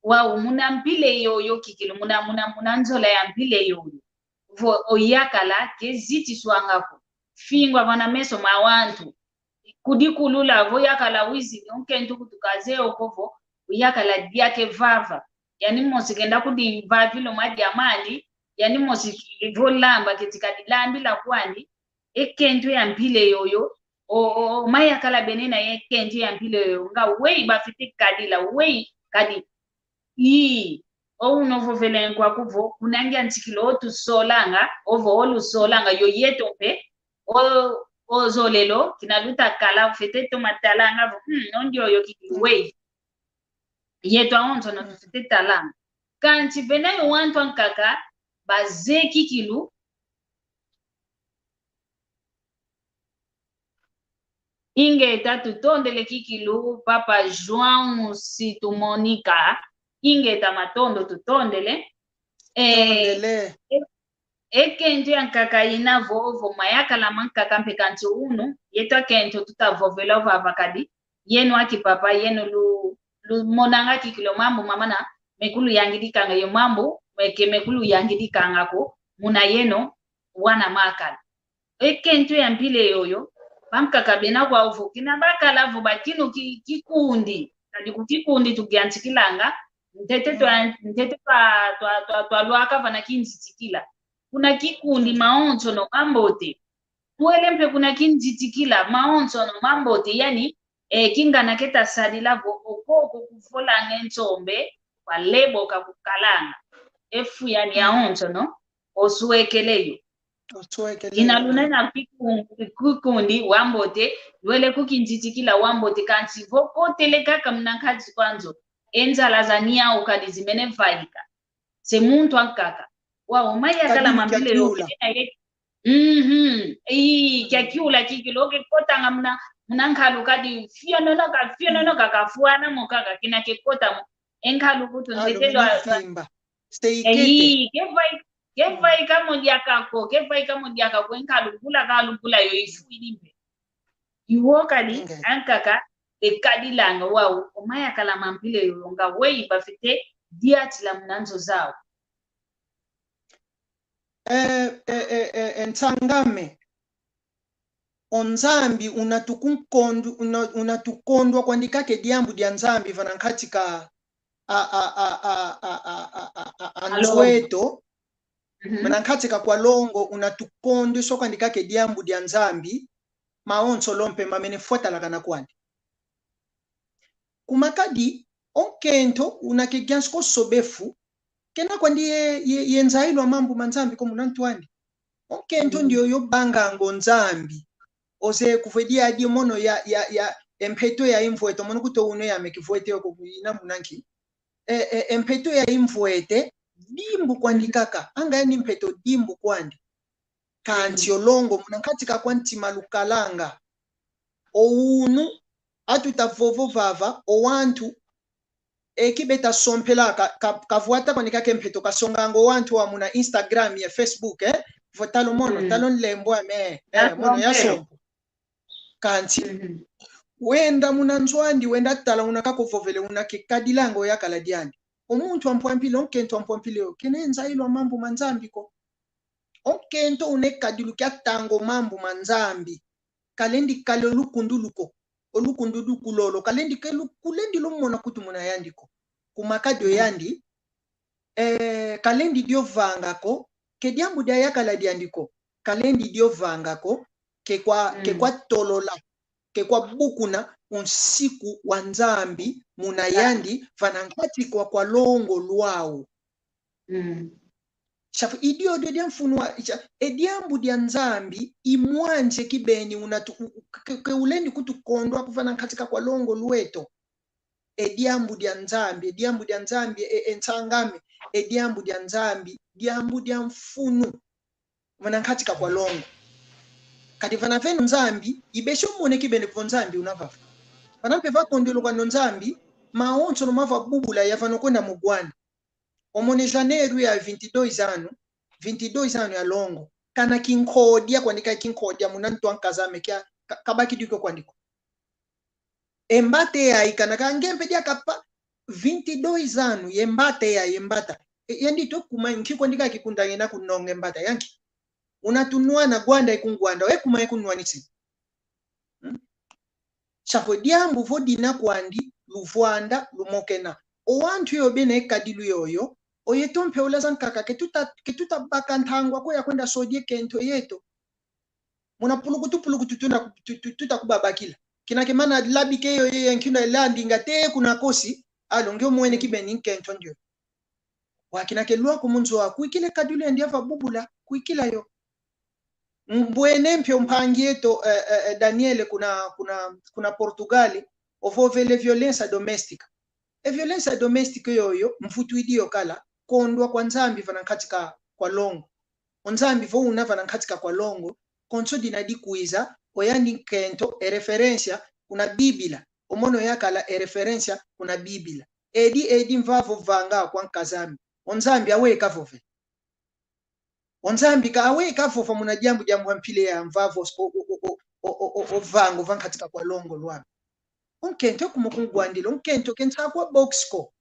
wao muna mpile yoyo kikilo muna nzola ya mpile yoyo vo oyakala keziti swangako fingwa vana meso mawantu kudikulula vo yakala wizi onkento kutukaze okovo yakala diake vava yani mosikenda kudi vavilo madiamali yani vo lamba ketika dilambi la kwani ekento ya mpile yoyo o mayakala benena ekento ya mpile yoyo nga wei bafite kadila wei kadi yi o unovo velenkwa kuvo kunangia ntikilo otu solanga ovo olu solanga yoyeto pe o zolelo kinaluta kala fete to matalanga nondio yo kiwei yeto aonzo na fete talanga kanti benayo wantu ankaka bazeki kilu inge tatu tondele kikilu papa João Sito Monica inge tamatondo tutondele ekento yankaka ina vovo mayaka la mankaka mpekanti unu yeto kento tutavovela vavakadi yenu aki papa yenu lu monanga kikilo mambo mamana mekulu yangidikanga yo mambo mekulu yangidikanga ko muna yeno wana makala ekento ya mpile yoyo pamkaka bena kwa uvu kina bakala vo bakino kikundi kadi kukikundi tugiantikilanga ntete twa lwaka vana kinzitikila kuna kikundi maonzo no mambote tuelempe kuna kinzitikila maonzo no mambote yani kingana keta sadila vo okoko kufola ngentsombe kwa lebo kakukalanga efu yani aonzo no osuekeleyo inalunena kikundi wambote lwele kukinzitikila wambote kansi vokotele kaka mnankazi kwanzo enzala zania ukadi zimene vaika se muntu ankaka wa umaya kala mambile yo kyakiula kikiloke kota mnankalu kadi fionono kakafuana mokaka kinake kota enkalu kutu ndetelwa kevai kamo diakako enkalu kula yo ifuilimbe iwo kadi ankaka ekadilanga wao omaya kala mampile yonga wei bafite diatila mnanzo zao ntangame onzambi unatukondwa kwandikake diambu dia nzambi vanankatika anzweto vanankatika kwa longo unatukondwa so kwandikake diambu dia nzambi maonso lompe mamene fuata kana kwandi kumakadi onkento unakigansko sobefu kena kwandi yenzailo mambo manzambi ko munantwani onkento ndio yo bangango nzambi ose kuvedia adi mono ya empeto ya imvueto mono kuto uno ya mekivuete ko ina munanki empeto ya imvuete dimbu kwandi kaka anga yani mpeto dimbu kwandi kanti olongo munankatika kwanti malukalanga ounu atutavovo vava owantu ekibeta sompela kavuata kwanika kempeto kasongango wantu wa muna Instagram ya Facebook votalo mono talon lembo ame mono ya sompo kanti wenda muna nzwandi wenda tala unakako vovele unakikadilango ya kaladiani omuntu ampwampile onkento ampwampile kenenza ilo mambo manzambi ko onkento unekadilu kya tango mambo manzambi kalendi kalolukunduluko olukundudu kulolo kalendi kulendi lumona kutu muna yandiko kumakadio yandi kalendi dio vangako ke diambu dia yakala diandiko kalendi dio vangako ke kwa tolola ke kwa bukuna unsiku wa nzambi muna yandi vanankati kwa longo luao shafu idio dia mfunua ediambu dia nzambi imwanje kibeni ke ulendi kutukondwa kufana katika kwa longo lueto ediambu dia nzambi entangame ediambu dia nzambi diambu dia mfunu vana katika kwa longo kati vana venu nzambi ibesho mwone kibeni kwa nzambi unavafa vana peva kondilo kwa nzambi maoncho no mava bubula ya vano kwenda mugwani omone janeiro ya 22 ano ya longo kana kinkodia kwandika kinkodia munantu ankazame kya kabaki diko kwandiko embate ya ikana kangempe dia kapa 22 ano yembate ya yembata yendi to kuma nki kwandika kikundangena kunonge mbata yanki unatunua na gwanda ikungwanda we kuma ikunwanisi chapo diambu vodina kwandi luvwanda lumokena owantu yobene ekadilu yoyo oyetompe ulazan kaka ketuta baka ntangwa ko yakwenda sodie kento yeto muna pulukutu tuta kubabakila kinake mana labike yo yankina landinga te kuna kosi alo ngio mwene kibeni kento ndio wakinake lwa kumunzo wa kuikile kadule ndia bubula kuikila yo mbwene mpyo mpangieto Daniel kuna Portugali ovovele violence domestique violence domestique yoyo mfutu idio kala kondwa kwa nzambi vana katika kwa longo onzambi vo unavana katika kwa longo konso dinadi kuiza oyandi kento referencia kuna biblia omono yakala referencia kuna biblia edi mvavo vanga kwa nkazambi onzambi aweka vove onzambi ka aweka vova muna jambu mpile ya mvavo vango van katika kwa longo lwa onkento kumukungwandilo onkento kensa kwa boxco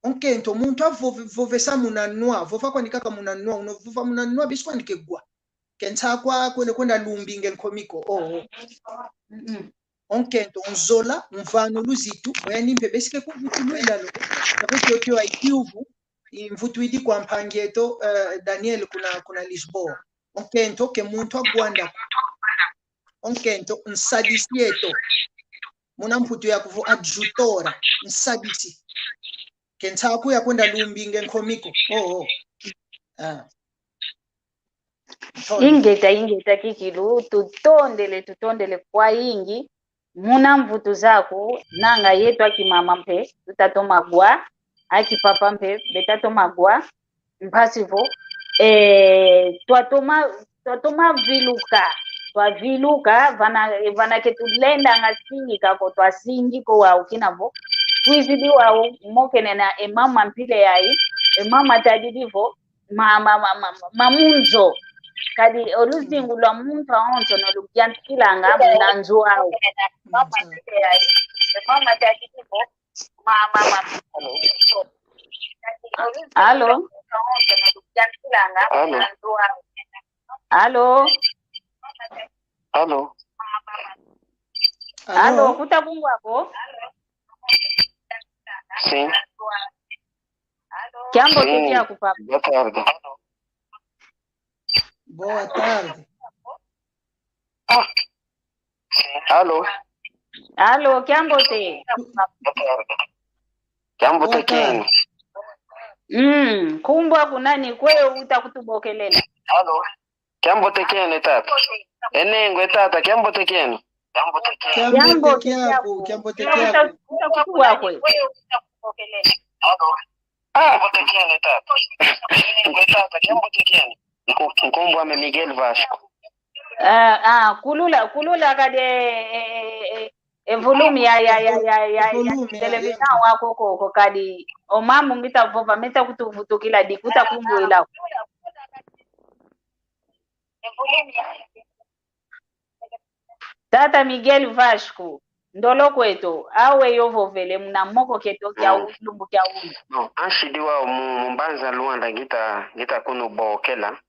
onkento muntu avovesa munanwa vova kwa nikaka munanwa unovova munanwa biswa nikegwa kensa kwa kwenda lumbinge nkomiko onkento onzola mvano luzitu oyandimpe besike kuvutulwilalo nakutiokiwa ikiuvu imvutuidi kwa mpangieto Daniel kuna Lisboa onkento ke muntu agwanda onkento nsadisieto muna mputu ya kuvu adjutora nsadisi kentaku ya kwenda lumbinge nkomiko ingeta kikilu tutondele kwa ingi muna mvutu zako nanga yetu akimama mpe tutatomagwa akipapa mpe betatomagwa mpasivo twatoma viluka vana ketulenda ngasingi kako twasingi ko wao kinavo tuizidi wao mokene na emama mpile yai emama tadidivo mamunzo kadi oluzingu lwa muntu aonso nolugyantikilanga munanzu wao mama mpile yai emama tadidivo Halo. Halo. Halo. Halo, kutabungwa hapo? Sim. Jambo kiti yako papa. Boa tarde. Boa tarde. Halo. Halo, jambo te. Jambo te keni. Kumbwa kunani kwe utakutubokelela. Halo. Jambo te keni tata. Enengwe tata, jambo te keni. Jambo te kyako. Utakutuwa kwe. Jambo te keni tata. Enengwe tata, jambo te keni. Nkumbwa me Miguel Vasco. Kulula kade volume ya television wako koko kadi omamu ngita vova meta kutuvutukila dikuta kungwela Tata Miguel Vasco ndolo kwetu awe yovovele muna moko keto kya ulumbu kya ulu No, anshidiwa mumbanza Luanda ngita kunu bokela.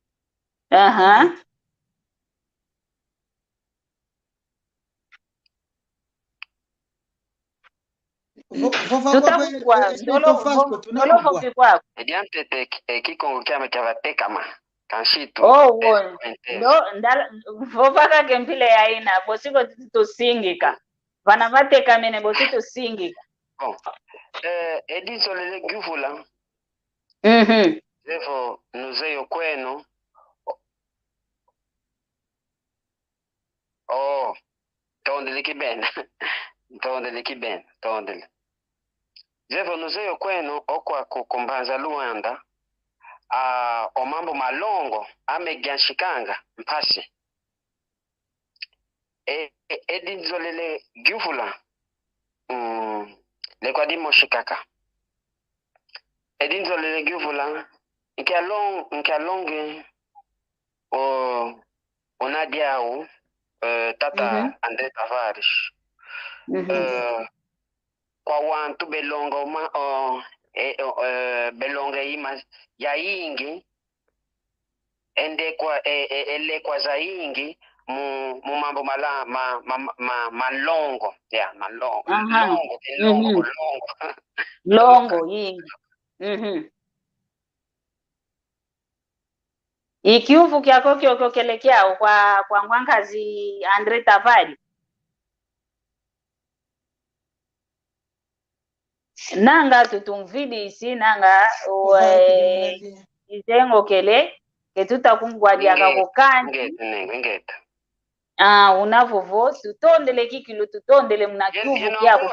Ediante Kikongo kyame kyavatekama kanshito. Vova kagempile yaina bosiko tusingika vana vatekamene bosito singika Ediso lele guvula Zevo nuzeyo kwenu tondele kibena Zevo nuzeyo kwenu okwa kukumbanza Luanda omambo malongo amegyanshikanga mpasi edinzo lele guvula lekwadimo shikaka edinzo lele guvula nkialonge onadiao tata Andre Tavares kwa wantu belongo belonga ima ya ingi ende kwa ele kwa zaingi mu mambo malongo ya malongo longo longo yingi ikiuvu kyako kyokyokelekea kwa ngwankazi Andre Tavari nanga tutumvidi isi nanga izengo kele ketuta kungwadia kokanti ngeta unavovo tutondele kikilu tutondele muna kiuvu kyako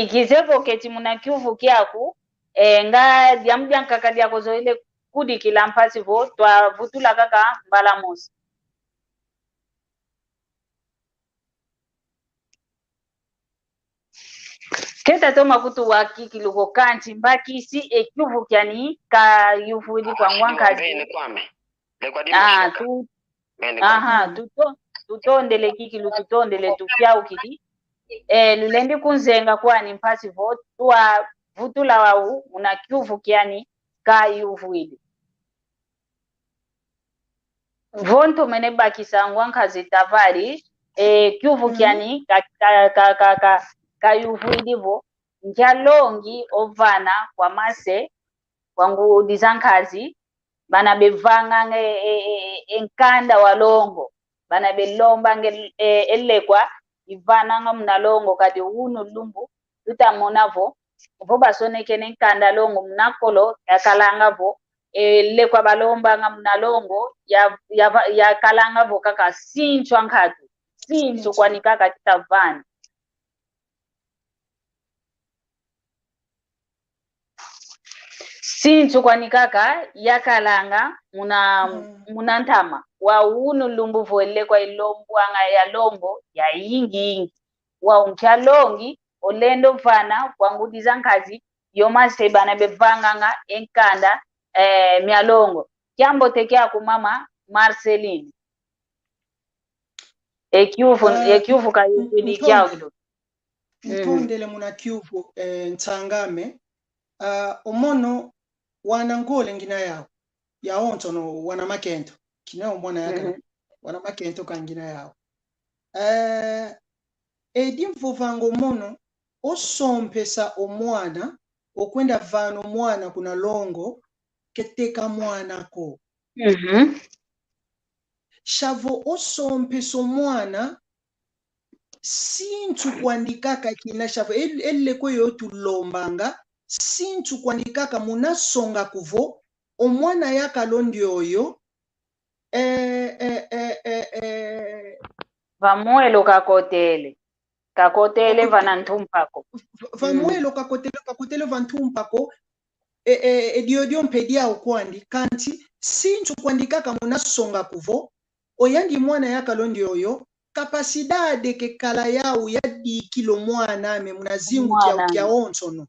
kizeko keti muna kiuvu kyako nga diamdia nkaka diako zoile kudi kila mpasi vo twa vutula kaka mbala mosi keta toma kutu wakiki luko kanchi mbaki si ekiuvu kyani ka yufudi kwa ngwankazi tutondele kikilu tutondele tupyau kidi lulendi kunzenga kwani mpasi vo twa vutula wau una kiuvu kyani ka yufudi vonto mene bakisa ngwankazi Tavari kiuvu kyani ka yuvuidivo njalongi ovana kwa mase kwangu dizankazi bana bevanga enkanda walongo bana belomba elekwa ivana nga mnalongo kati unu lumbu tutamonavo vo basoneke nenkanda longo mnakolo yakalanga vo lekwa balomba nga mnalongo ya kalanga vo kaka sinchwa nkatu sinchu kwani kaka kitavani sinchu kwani kaka yakalanga muna ntama wa unu lumbu voele kwa ilombwanga ya longo ya yingi wa unchalongi olendo vana kwangudiza nkazi yomase bana bevanganga enkanda mialongo kyambo tekea kumama Marceline ekiuvu kayudi kyao kido ntondele muna kiuvu ntangame omono wana ngole ngina yao ya ontono wana makento kinao mwana yaka wana makento kangina yao edimvuvango mono osompesa omwana okwenda vano mwana kuna longo keteka mwana ko shavo osompesa omwana sinchu kuandikaka kina shavo elle kweyo tulombanga sinchu kuandikaka munasonga kuvo omwana yakalondi oyo vamuelo kakotele vanantumpako vamuelo kakotele vantumpako ediodio mpedia ukwandi kanti sinchu kuandikaka munasonga kuvo oyandi mwana yakalondi oyo kapasidade kekala yau yadikilo mwana ame munazingu kya onsono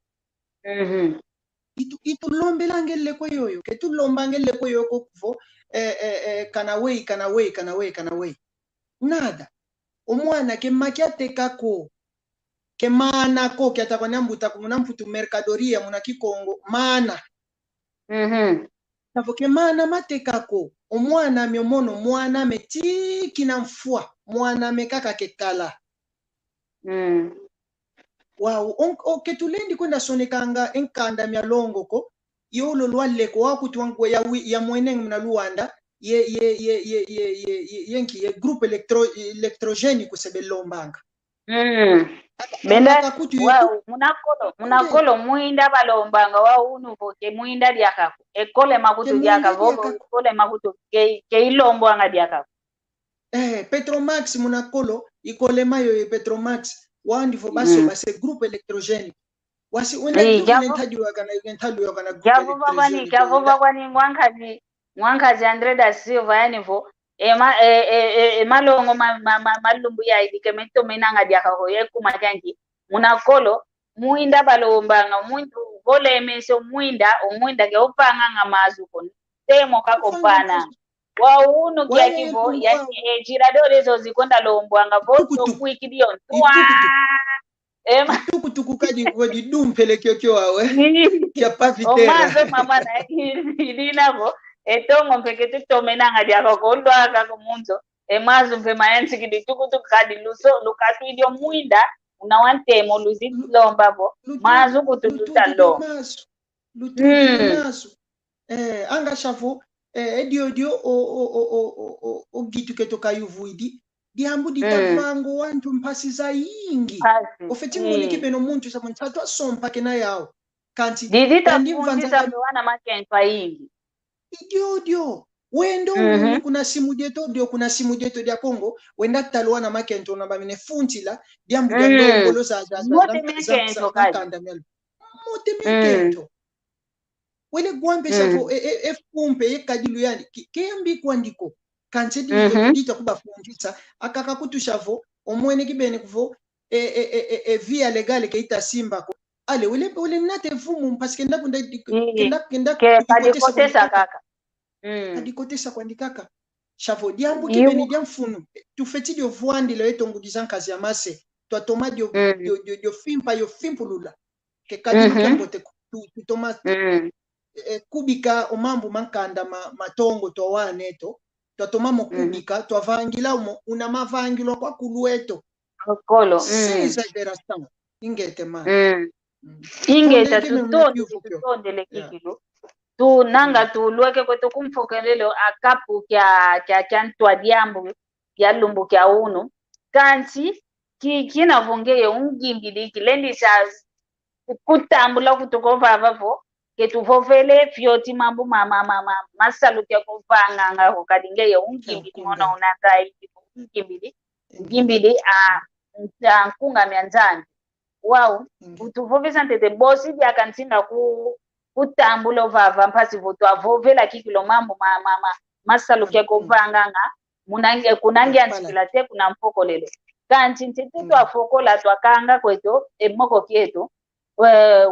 itulombela ngelle kweyoyo ketulomba ngelle kweyoyo kuvo kanawei nada omwana kemakiatekako kemanako kyatakwanyambuta kumunamputu mercadoria muna Kikongo mana tavo kemana matekako omwana myomono mwana metiki na mfua mwana mekaka kekala wow ketulendi kwenda sonekanga enkanda myalongo ko yolo lwaleko wakuti wangu ya mweneng mna Luanda yenki ye groupe electrogène kusebelombanga benda wow munakolo muinda balombanga wa unu ke muinda diakako ekole makutu diakavo ekole makutu ke ilombwanga diakako Petromax munakolo ikole mayo Petromax wandi fo baso base groupe electrogène wasi une ntaju wakana groupe kwani ngwankazi Andre da Silva yani vo malongo malumbu ya idike mento menanga diakako yekuma kanki munakolo muinda balombanga muntu vole meso muinda ke opanga ngamazuko temo kako pana wa unu kya kivo yani jiradore zo zikonda lombwanga voto kuikidio twa tuku kadi wadi dumpele kyo wawe kya pavitera omazo mama na ilinavo etongo mpeke tutomenanga diako kondo aka kumunzo emazo mpe mayansi kidi tuku kadi luso lukatu idio muinda unawantemo luzi lomba bo mazo kutututa lo lutudio maso anga shavo edio o gitu keto kayuvuidi diambu ditavango wantu mpasi za ingi ofeti ngoni kibeno muntu sa mwantu asompa kena yao kanti didita fundisa mwana makentwa ingi idio wendo kuna simu jeto dia Kongo wenda talwa na makento na bamine funtila diambu dia ndongolo za kanda mel mote mekento wele gwambe shafo fumpe yekadilu yani kembi kwandiko kanche dita kuba fundisa akaka kutushavo omwene kibene kuvo via legale keita simba ko ale wele nate vumu parce que kenda kadikotesa kaka kadikotesa kwandikaka shavo diambu kibene diamfunu tufeti dio vuandi le etongu dizankazi ya mase to toma dio fimpa yo fimpulula ke kadilu kembote tutoma kubika omambu mankanda matongo to waneto twatoma mokubika twavangila una mavangilo kwa kulueto okolo exagération ingete ma ingeta tutonde lekikilo tu nanga tu lueke kwetu kumfokelelo akapu kya chantwa diambu ya lumbu kya uno kanti kina vongeye ungimbi kilendi sa kutambula kutukova vavo ketuvovele fyoti mambu masalu kya kuvanga nga kadingeye ungimbi mona unandai ungimbi nkunga myanzani wow utuvovesa ntete bosi dia kantinga kutambula vava mpasi voto avovela kikilo mambo masalu kya kuvanga nga munange kunange antikila te kuna mpoko lelo kanti ntete twafokola twakanga kweto emoko kieto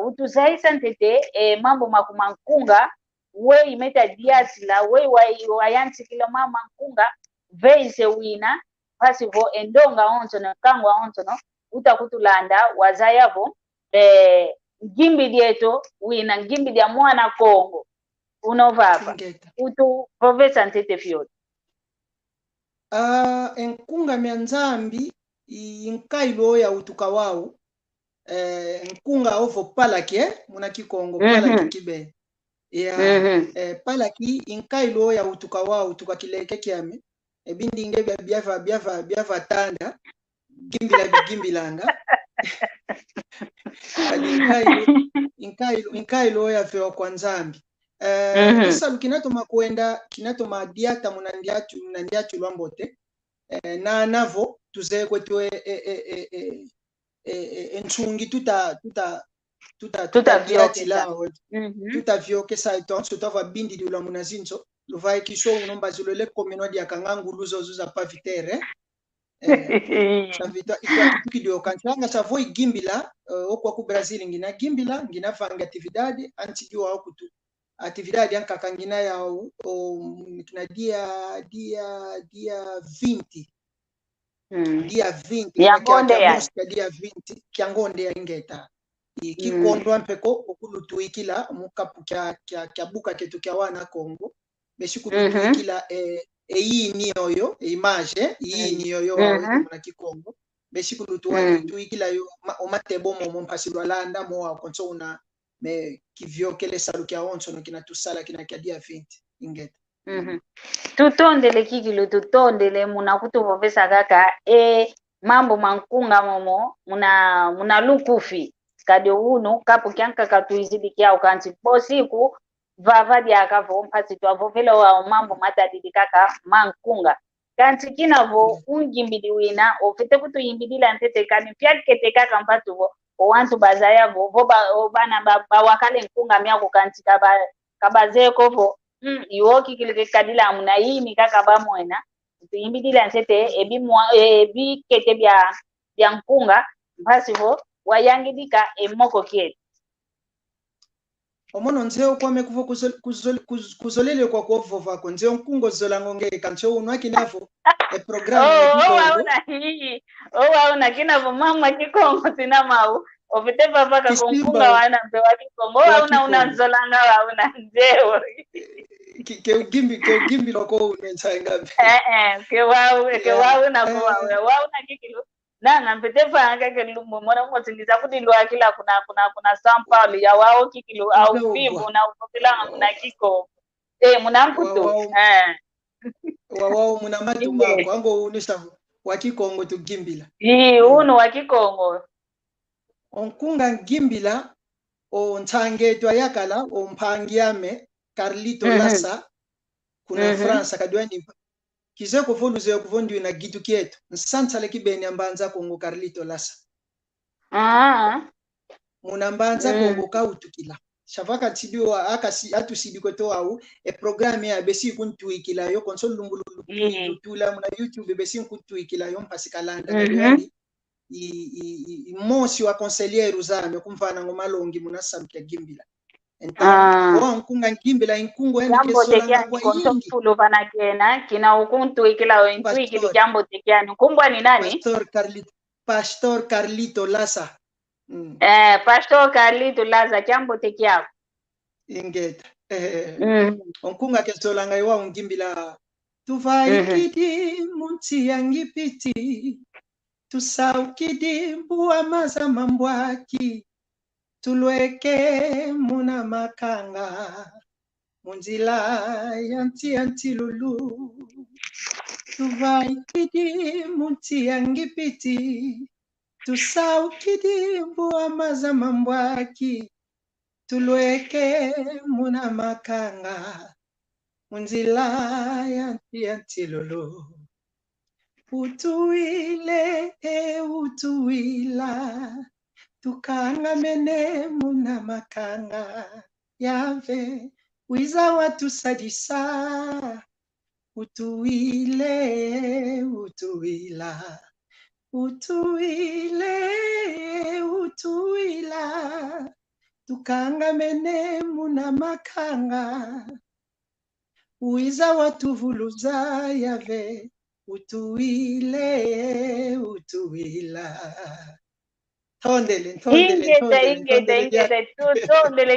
utuzaisa ntete mambo makumankunga we imeta diasila we wayansi kilo mama nkunga veise wina pasi vo endonga onso na kangwa onso no utakutulanda wazayavo ngimbi dieto wina ngimbi dia mwana Kongo unovava utu profesa ntete fiot enkunga myanzambi inkailo ya utukawao nkunga ovo palaki muna Kikongo palaki kibe ya palaki inkailo ya utukawao tukakileke kiame ebindinge byava tanda gimbilanga inkailo ya vyo kwa nzambi isalu kinatoma diata munandiatu lwambote na navo tuze kwetu enchungi tutavyoke sa itonso tava bindi dula munazinzo luvai kisho unombazulo le komeno dia kangangu za pavitere savita ikidio kanchanga savo igimbila okwa ku Brazil ngina vanga atividade antijua okutu atividade ankakangina yao kina dia 20 dia 20 dia 20 kyangonde ya ingeta Kikongo mpeko okulutu ikila mukapu kya buka ketu kya wana Kongo beshikulutu ikila iyi oyo image iyi oyo na Kikongo beshikulutu watu ikila yo omatebo mo mpasi lwalanda mo akonso una me kivyokele salu kya onso no kina tusala kina kya dia 20 ingeta tutondele kikilo tutondele muna kutuvovesa kaka mambo mankunga momo muna lukufi kadi uno kapu kyanka katuizidi kyao kanti posiku vava diakavo mpasi twavovela wa mambo matadidi kaka mankunga kanti kinavo ungimbidi wina ofite kutuyimbidila ntete kani pyakete kaka mpatuvo owantu bazayavo obana bawakale nkunga myako kanti kabazeko iwoki kilike kadila muna yini kaka bamwena tuyimbidila ntete ebi kete bya nkunga mpasi vo wayangidika emoko kietu omono nzeo kwame kuvo kuzolele kwa kuovo vako nzeo nkungo zola ngonge kancho unwaki navo programu ya Kikongo. Wauna hii. Wauna kina mama Kikongo sina mau. Ofite papa kakunga wana mpewa Kikongo. Wauna unazolanga wauna nzeo. Ke ugimbi loko unenchaingabe. Ke wauna kwa wauna kikilu. Nanga mpete panga ke lumbo mwana mwasingiza kudilwa kila kuna sampali ya wao kikilu au fibu na ukopila muna Kikongo. Muna mputu. Wao muna maduma kwango unisha wa Kikongo tugimbila. Uno wa Kikongo. Onkunga ngimbila o nchange yakala o mpangiame Carlito Lassa kuna France kadwani kize kufuluze kuvondi na gitu kietu nsantsa le kibeni ambanza Kongo Carlito Lassa muna mbanza Kongo kautukila shavaka tibiwa akasi atusidi to au programme ya besi kuntuikila yo console lumbulu tula muna YouTube besi kuntuikila yo mpasikalanda kadwani mosi wa conseiller uzame kumfana ngomalongi muna samke gimbila nkunga ngimbila inkungu ene kesola kwa yingi fulo banakena kina ukuntu ikila intu ikili jambo tekiani kumbwa ni nani Pastor Carlito Lassa Pastor Carlito Lassa jambo tekiako ingeta nkunga kesola ngaiwa ngimbila tuvai kidi munti yangipiti tusaukidi mbuwa maza mambwaki tulweke muna makanga munzila yanti lulu tuvai kidi munti yangipiti tusaukidi mbuwa maza mambwaki tulweke muna makanga munzila yanti lulu utuile utuila tukanga mene muna makanga yave wiza watu sadisa utuile utuila tukanga mene muna makanga wiza watu vuluza yave utuila Tondele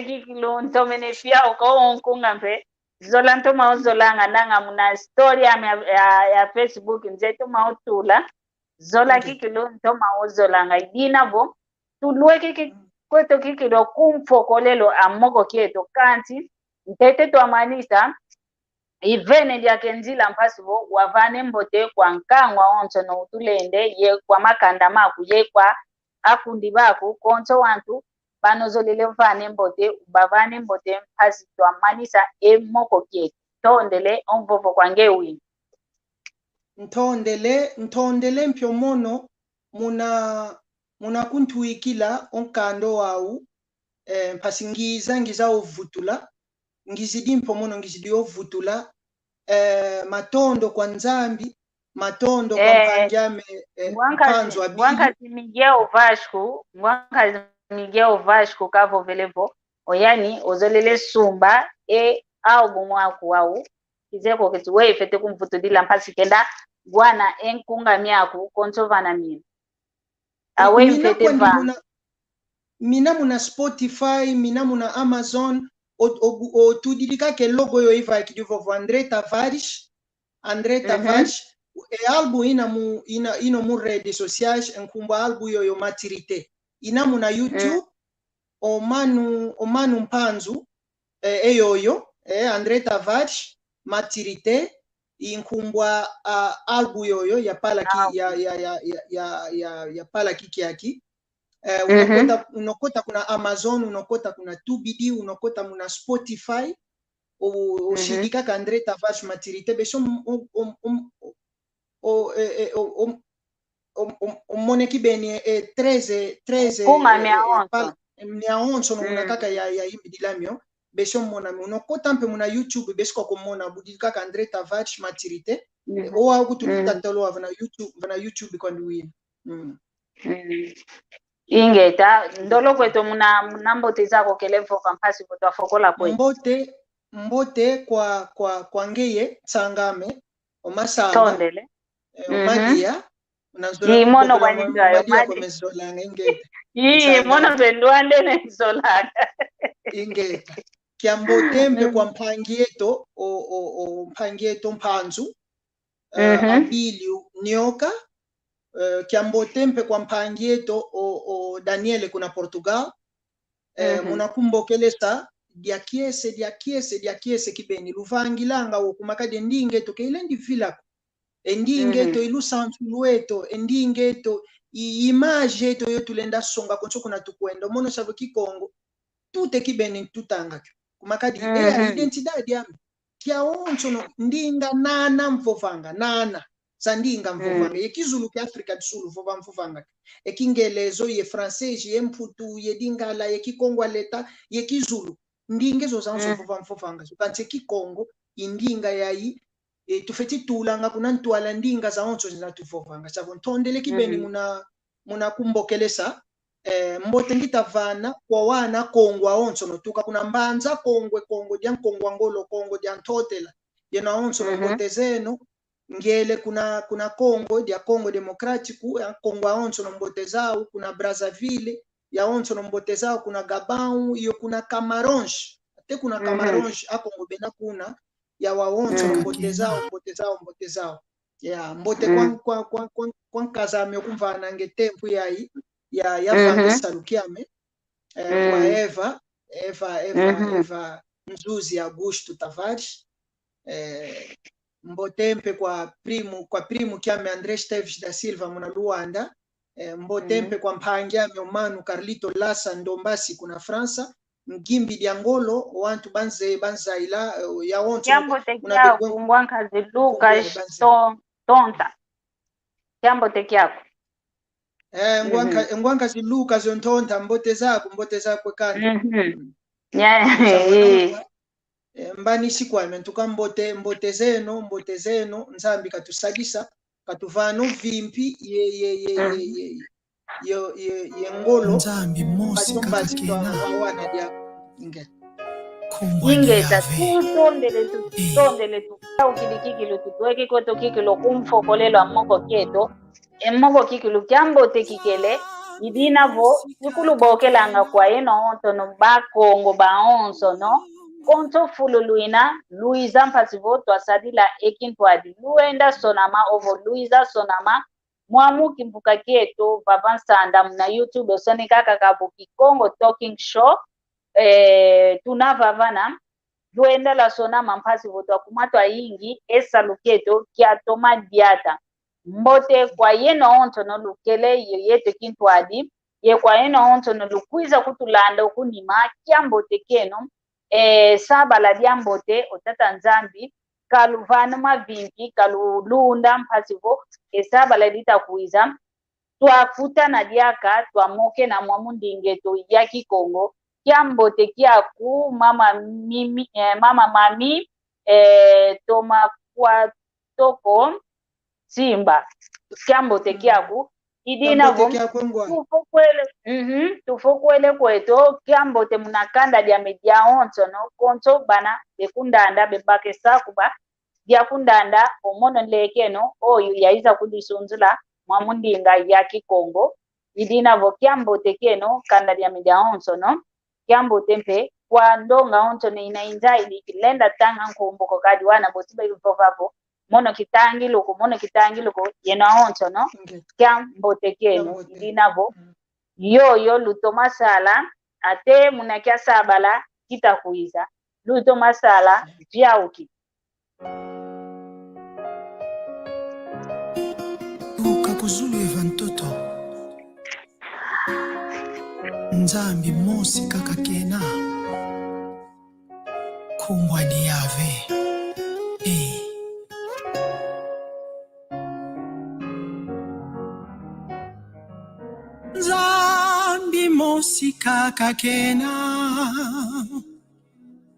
kikilu ntomene pia uko unkunga mpe zola ntoma uzolanga nanga muna story ya Facebook nzetu mautula zola kikilu ntoma uzolanga idinabo tulwe kweto kikilu kumfokolelo amoko kieto kanti ntete twamanisa ivene lya kenzila mpasibo wavane mbote kwa nkangwa onto no utulende ye kwa makanda maku ye kwa akundi baku konto wantu banozolele mfane mbote bavane mbote mpasi twamanisa moko kieto tondele onvovo kwa ngewi ntondele mpyo mono muna kuntuikila onkando wau mpasi ngiza ovutula ngizidi mpomono ngizidi ovutula matondo kwa nzambi matondo kwa mpanjame mpanzo abili mwankati Miguel Vasco kavo velevo oyani ozolele sumba album wako wau kizeko kiti weifete kumvutulila mpasi kenda gwana enkunga miaku kontovana mina awe mfete va mina muna Spotify mina muna Amazon o tudilika ke logo yo iva kidivo Andre Tavares album ino mu redes sociais enkumba album yo maturité ina muna YouTube o manu mpanzu eyoyo Andre Tavares maturité inkumbwa album yoyo ya pala ki ya pala kikiaki unokota kuna Amazon unokota kuna 2BD unokota muna Spotify ushidika ka Andre Tavares maturité beso moneki beni 13 miaonso muna kaka ya imbidilamio beso mona unokota mpe muna YouTube beso ko mona budika ka Andre Tavares maturité owa kutulita tolo vana YouTube kwa nduwina ingeta ndolo kweto muna mbote zako kelevo kampasi kutwa fokola kweto mbote kwa ngeye tsangame omasamba tondele Madia mono kwa nitwayo madia kwa mezolanga ingeta mono pendwande nezolanga ingeta kiambotembe kwa mpangieto o mpangieto mpanzu Abilio nyoka kiambotembe kwa mpangieto o Daniele kuna Portugal munakumbokelesa dia kiese kibeni luvangilanga okumakade ndingeto keilendi vilako endingeto ilusantu lueto endingeto image eto yotulenda songa konso kuna tukwenda mono savo Kikongo tute kibeni tutanga kumakadi identidade yami kia onso no ndinga nana mfovanga nana sandinga mfovanga yekizulu ki Afrika du Sul fova mfovanga ekingelezo ye francais ye mputu ye dingala ye Kikongo leta ye kizulu ndingezo zanso fova mfovanga kanse Kikongo indinga yayi tufeti tulanga kuna ntwala ndinga za onso zinatufovanga savo ntondele kibeni muna kumbokelesa mbote ngitavana kwa wana Kongo onso notuka kuna mbanza Kongo dia Kongo ngolo Kongo dia ntotela yena onso mbote zeno ngele kuna Kongo dia Kongo Democratico ya Kongo onso mbote zao kuna Brazzaville ya onso mbote zao kuna Gabon iyo kuna Camaronge ate kuna Camaronge akongo bena kuna ya waonso mbote zao ya mbote kwa kazame kumvana ngetempu yayi ya Vanessa Lukiame kwa Eva Mzuzi Augusto Tavares mbotempe kwa primo kiame André Esteves da Silva muna Luanda mbotempe kwa mpangiame Omanu Carlito Lassa Ndombasi kuna Fransa mgimbi diangolo wantu banzaila ya onto jambo tekia kumbwanka Lucas tonta jambo tekia ngwanka ziluka zontonta mbote zako kandi mbani sikwame ntuka mbote zeno nzambi katusadisa katuvano vimpi ye ngolo nzambi mosi kakakena wana dia ingeta tutondele ukilikikilo tutweke koto kikilo kumfokolelo amoko keto emmoko kikilo kyambote kikele idinavo ikulubokelanga kwa eno onto no bakongo baonso no konto fululuina Luiza mpasivo twasadila ekintwadi luenda sonama ovo Luiza sonama mwamu kimbuka keto papansanda mna YouTube osonika kakabu Kikongo Talking Show tunavavana luenda la sonama mpasivo twakumatwa yingi esa luketo kia toma diata mbote kwa yeno onto no lukele yete kintwadi ye kwa yeno onto no lukwiza kutulanda okunima kia mbote keno saba la diambote otata nzambi kaluvana mavimpi kalulunda mpasivo saba la dita kuiza twafuta na diaka twamoke na mwamundingeto ya Kikongo kiambote kiaku mama mami toma kwa toko simba kiambote kiaku idina tufokwele kweto kiambote munakanda dia media onto no konto bana bekundanda bebake sakuba dia kundanda omono lekeno oyu yaiza kudisunzula mwamundinga ya Kikongo idina vo kiambote keno kanda dia media onto no kiambote mpe kwa ndonga onto ne inainja ili kilenda tanga nkumboko kadi wana botiba yuvovavo mono kitangi loko yena onto no kiambote keno idinavo yoyo luto masala ate munakia sabala kitakuiza luto masala vyauki ukakuzulu evantoto nzambi mosi kakakena kumbwani yave nzambi mosi kakakena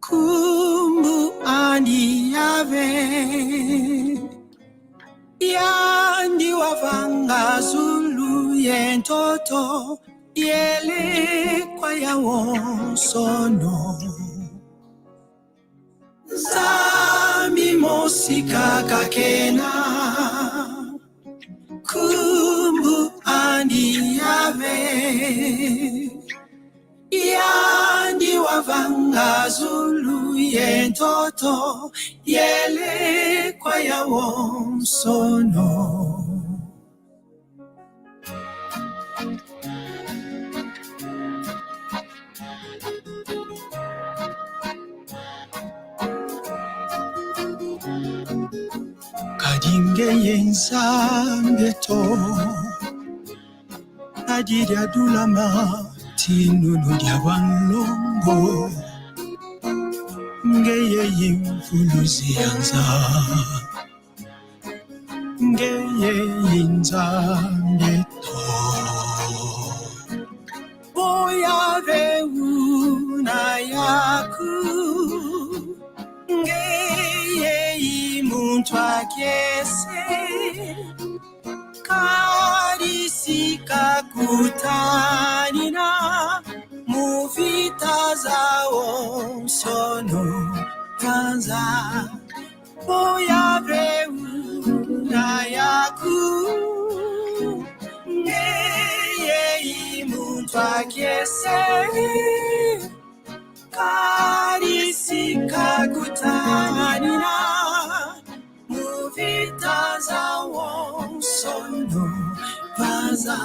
kumbu ani yave yandi wavanga zulu yentoto yele kwa yawonsono nzambi mosi kakakena vanga zulu yentoto yele kwa ya wonsono. Kadinge yenzambeto Adidia dulama tinunu diabanlongo Ngeye yimfuluzi yanza Ngeye yenzambeto Boya veuna yaku Ngeye yimuntwa kese Karisika kutanina Muvita zao sono kanza Boya veuna yaku Ngeye imuntwa kese Karisika kutanina Muvita zao sono kanza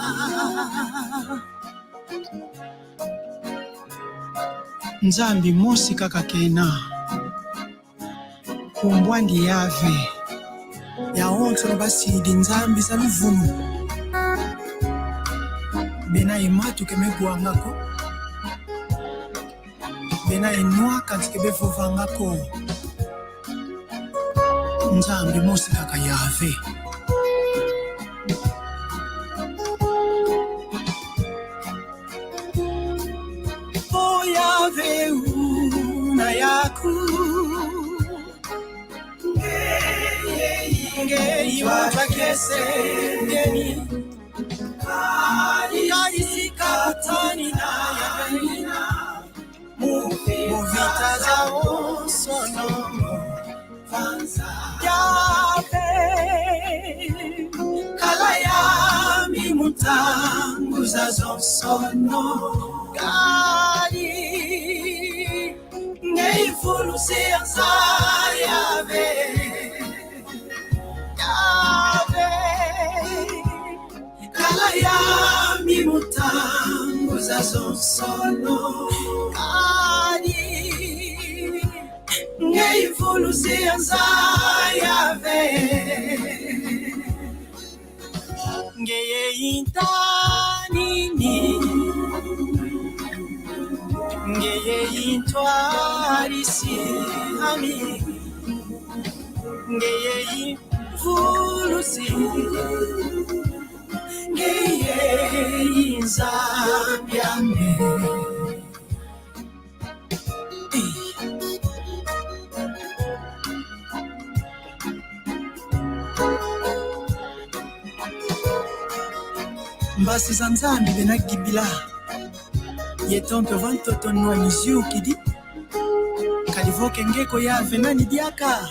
Nzambi mosi kakakena Kumbwandi yave Ya onto no basidi nzambi za luvumu Bena imatu kemegwa ngako Bena inua kanti bevuva ngako Nzambi mosi kakayave Yave una yaku Ngeye watakese ngeni Karisika tanina yavenina Muvita zao sono Yave Kalaya mimutangu zazo sono Kali Ngeyifulusi yanza yave Yave Kalaya mimutangu zazo sono Kali Ngeyifulusi yanza yave Ngeye intanini Ngeye intwarisi ami Ngeye infulusi Ngeye inzambyame Mbasi za nzambi benagibila Yetonto vantoto nwa miziu kidi Kalivoke ngeko yave nani diaka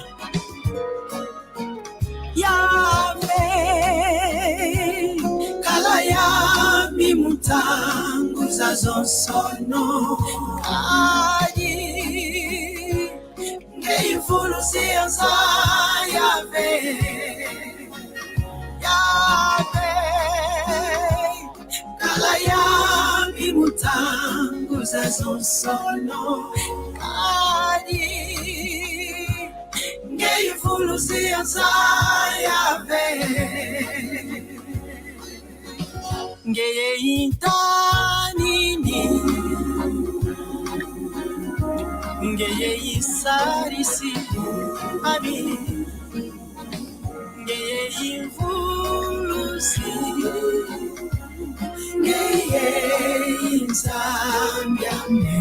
Yave Kala ya mimutangu za zonsono Kadi Ngeifulusi yanza yave Yave Kala ya mimutangu za zonsono Kadi Ngeifulusi yanza yave Ngeye intanini Ngeye isarisi Ami Ngeye infulusi Ngeye inzambyame